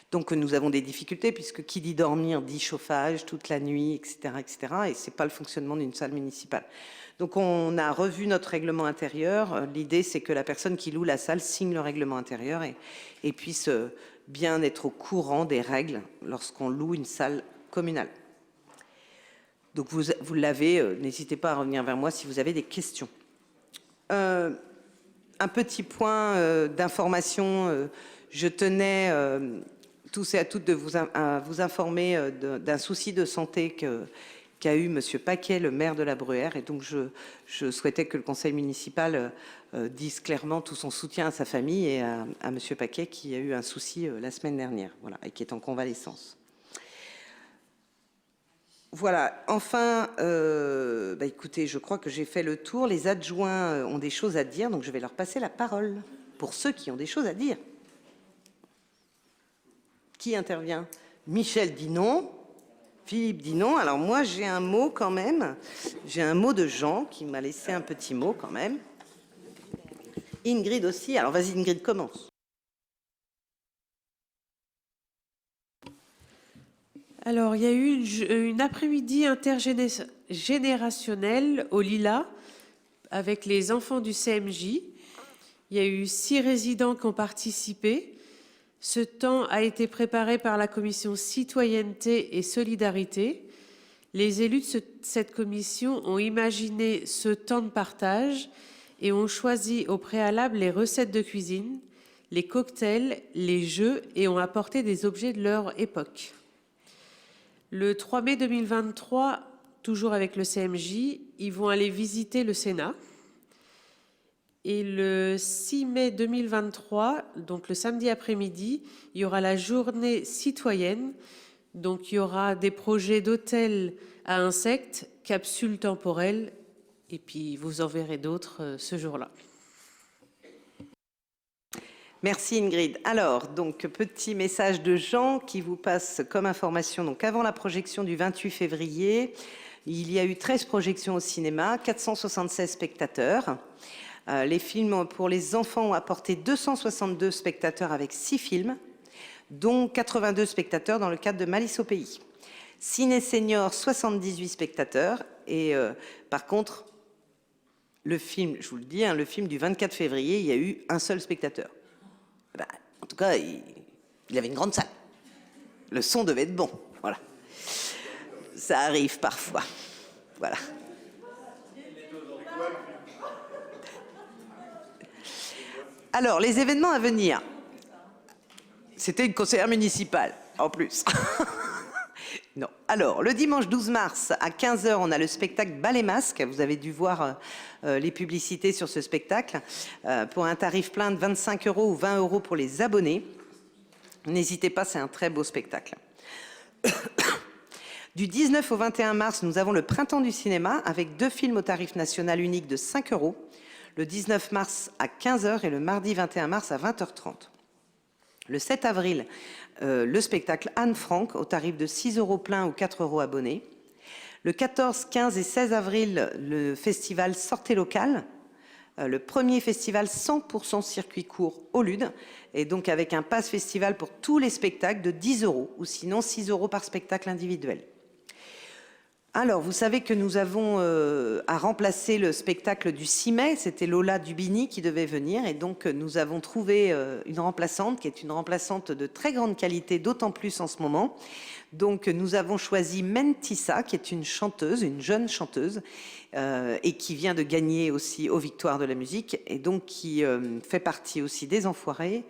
Donc nous avons des difficultés puisque qui dit dormir dit chauffage toute la nuit, etc., etc. Et c'est pas le fonctionnement d'une salle municipale. Donc on a revu notre règlement intérieur. L'idée c'est que la personne qui loue la salle signe le règlement intérieur et puisse bien être au courant des règles lorsqu'on loue une salle communale. Donc vous l'avez. N'hésitez pas à revenir vers moi si vous avez des questions. Un petit point d'information. Je tenais tous et à toutes à vous informer d'un souci de santé qu'a eu Monsieur Paquet, le maire de la Bruyère. Et donc, je souhaitais que le conseil municipal dise clairement tout son soutien à sa famille et à Monsieur Paquet, qui a eu un souci la semaine dernière, voilà, et qui est en convalescence. Voilà, enfin, écoutez, je crois que j'ai fait le tour. Les adjoints ont des choses à dire, donc je vais leur passer la parole pour ceux qui ont des choses à dire. Qui intervient? Michel dit non. Philippe dit non. Alors moi, j'ai un mot quand même. J'ai un mot de Jean qui m'a laissé un petit mot quand même. Ingrid aussi. Alors vas-y, Ingrid, commence. Alors, il y a eu une après-midi intergénérationnelle au Lila avec les enfants du CMJ. Il y a eu 6 résidents qui ont participé. Ce temps a été préparé par la commission Citoyenneté et Solidarité. Les élus de cette commission ont imaginé ce temps de partage et ont choisi au préalable les recettes de cuisine, les cocktails, les jeux et ont apporté des objets de leur époque. Le 3 mai 2023, toujours avec le CMJ, ils vont aller visiter le Sénat. Et le 6 mai 2023, donc le samedi après-midi, il y aura la journée citoyenne. Donc il y aura des projets d'hôtels à insectes, capsules temporelles, et puis vous en verrez d'autres ce jour-là. Merci Ingrid. Alors, donc, petit message de Jean qui vous passe comme information. Donc, avant la projection du 28 février, il y a eu 13 projections au cinéma, 476 spectateurs. Les films pour les enfants ont apporté 262 spectateurs avec 6 films, dont 82 spectateurs dans le cadre de Malice au pays. Ciné Senior, 78 spectateurs. Et par contre, le film, je vous le dis, le film du 24 février, il y a eu un seul spectateur. En tout cas, il avait une grande salle. Le son devait être bon. Voilà. Ça arrive parfois. Voilà. Alors, les événements à venir. C'était une conseillère municipale, en plus. Non. Alors, le dimanche 12 mars, à 15 h, on a le spectacle Ballet Masque. Vous avez dû voir les publicités sur ce spectacle. Pour un tarif plein de 25 € ou 20 € pour les abonnés. N'hésitez pas, c'est un très beau spectacle. Du 19 au 21 mars, nous avons le Printemps du cinéma avec 2 films au tarif national unique de 5 €. Le 19 mars à 15 h et le mardi 21 mars à 20 h 30. Le 7 avril, le spectacle Anne Frank au tarif de 6 € plein ou 4 € abonnés. Le 14, 15 et 16 avril, le festival Sortez local. Le premier festival 100% circuit court au LUD. Et donc avec un pass festival pour tous les spectacles de 10 € ou sinon 6 € par spectacle individuel. Alors, vous savez que nous avons à remplacer le spectacle du 6 mai. C'était Lola Dubini qui devait venir. Et donc, nous avons trouvé une remplaçante qui est une remplaçante de très grande qualité, d'autant plus en ce moment. Donc, nous avons choisi Mentissa, qui est une chanteuse, une jeune chanteuse, et qui vient de gagner aussi aux Victoires de la musique, et donc qui fait partie aussi des Enfoirés.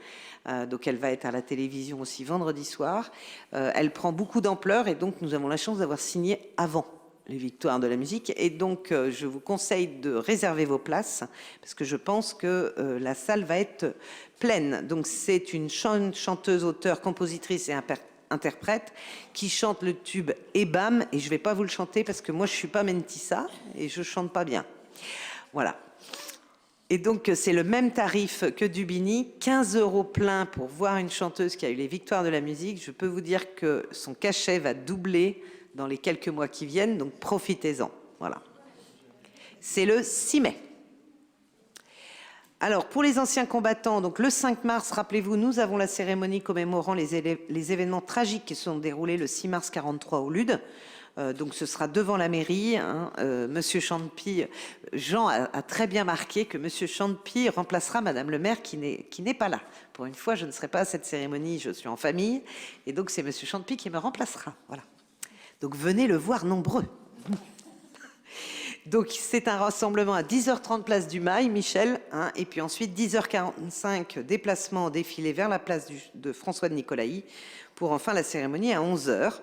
Donc, elle va être à la télévision aussi vendredi soir. Elle prend beaucoup d'ampleur, et donc nous avons la chance d'avoir signé avant les Victoires de la musique. Et donc, je vous conseille de réserver vos places, parce que je pense que la salle va être pleine. Donc, c'est une chanteuse, auteure, compositrice et interprète qui chante le tube « Et bam », et je ne vais pas vous le chanter parce que moi je ne suis pas Mentissa et je ne chante pas bien. Voilà. Et donc c'est le même tarif que Dubini, 15 € plein pour voir une chanteuse qui a eu les Victoires de la musique. Je peux vous dire que son cachet va doubler dans les quelques mois qui viennent, donc profitez-en. Voilà. C'est le 6 mai. Alors, pour les anciens combattants, donc le 5 mars, rappelez-vous, nous avons la cérémonie commémorant les événements tragiques qui se sont déroulés le 6 mars 43 au LUD. Donc, ce sera devant la mairie. Monsieur Champy, Jean a très bien marqué que Monsieur Champy remplacera Madame le maire qui n'est pas là. Pour une fois, je ne serai pas à cette cérémonie, je suis en famille. Et donc, c'est Monsieur Champy qui me remplacera. Voilà. Donc, venez le voir nombreux. Donc c'est un rassemblement à 10h30 place du Mail, Michel, hein, et puis ensuite 10h45 déplacement en défilé vers la place de François de Nicolaï pour enfin la cérémonie à 11h.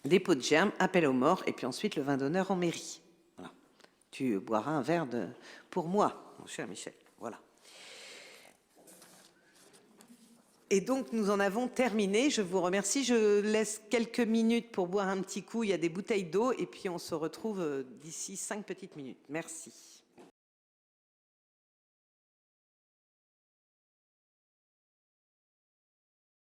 Dépôt de germes, appel aux morts et puis ensuite le vin d'honneur en mairie. Voilà. Tu boiras un verre pour moi, mon cher Michel. Voilà. Et donc, nous en avons terminé. Je vous remercie. Je laisse quelques minutes pour boire un petit coup. Il y a des bouteilles d'eau et puis on se retrouve d'ici 5 petites minutes. Merci.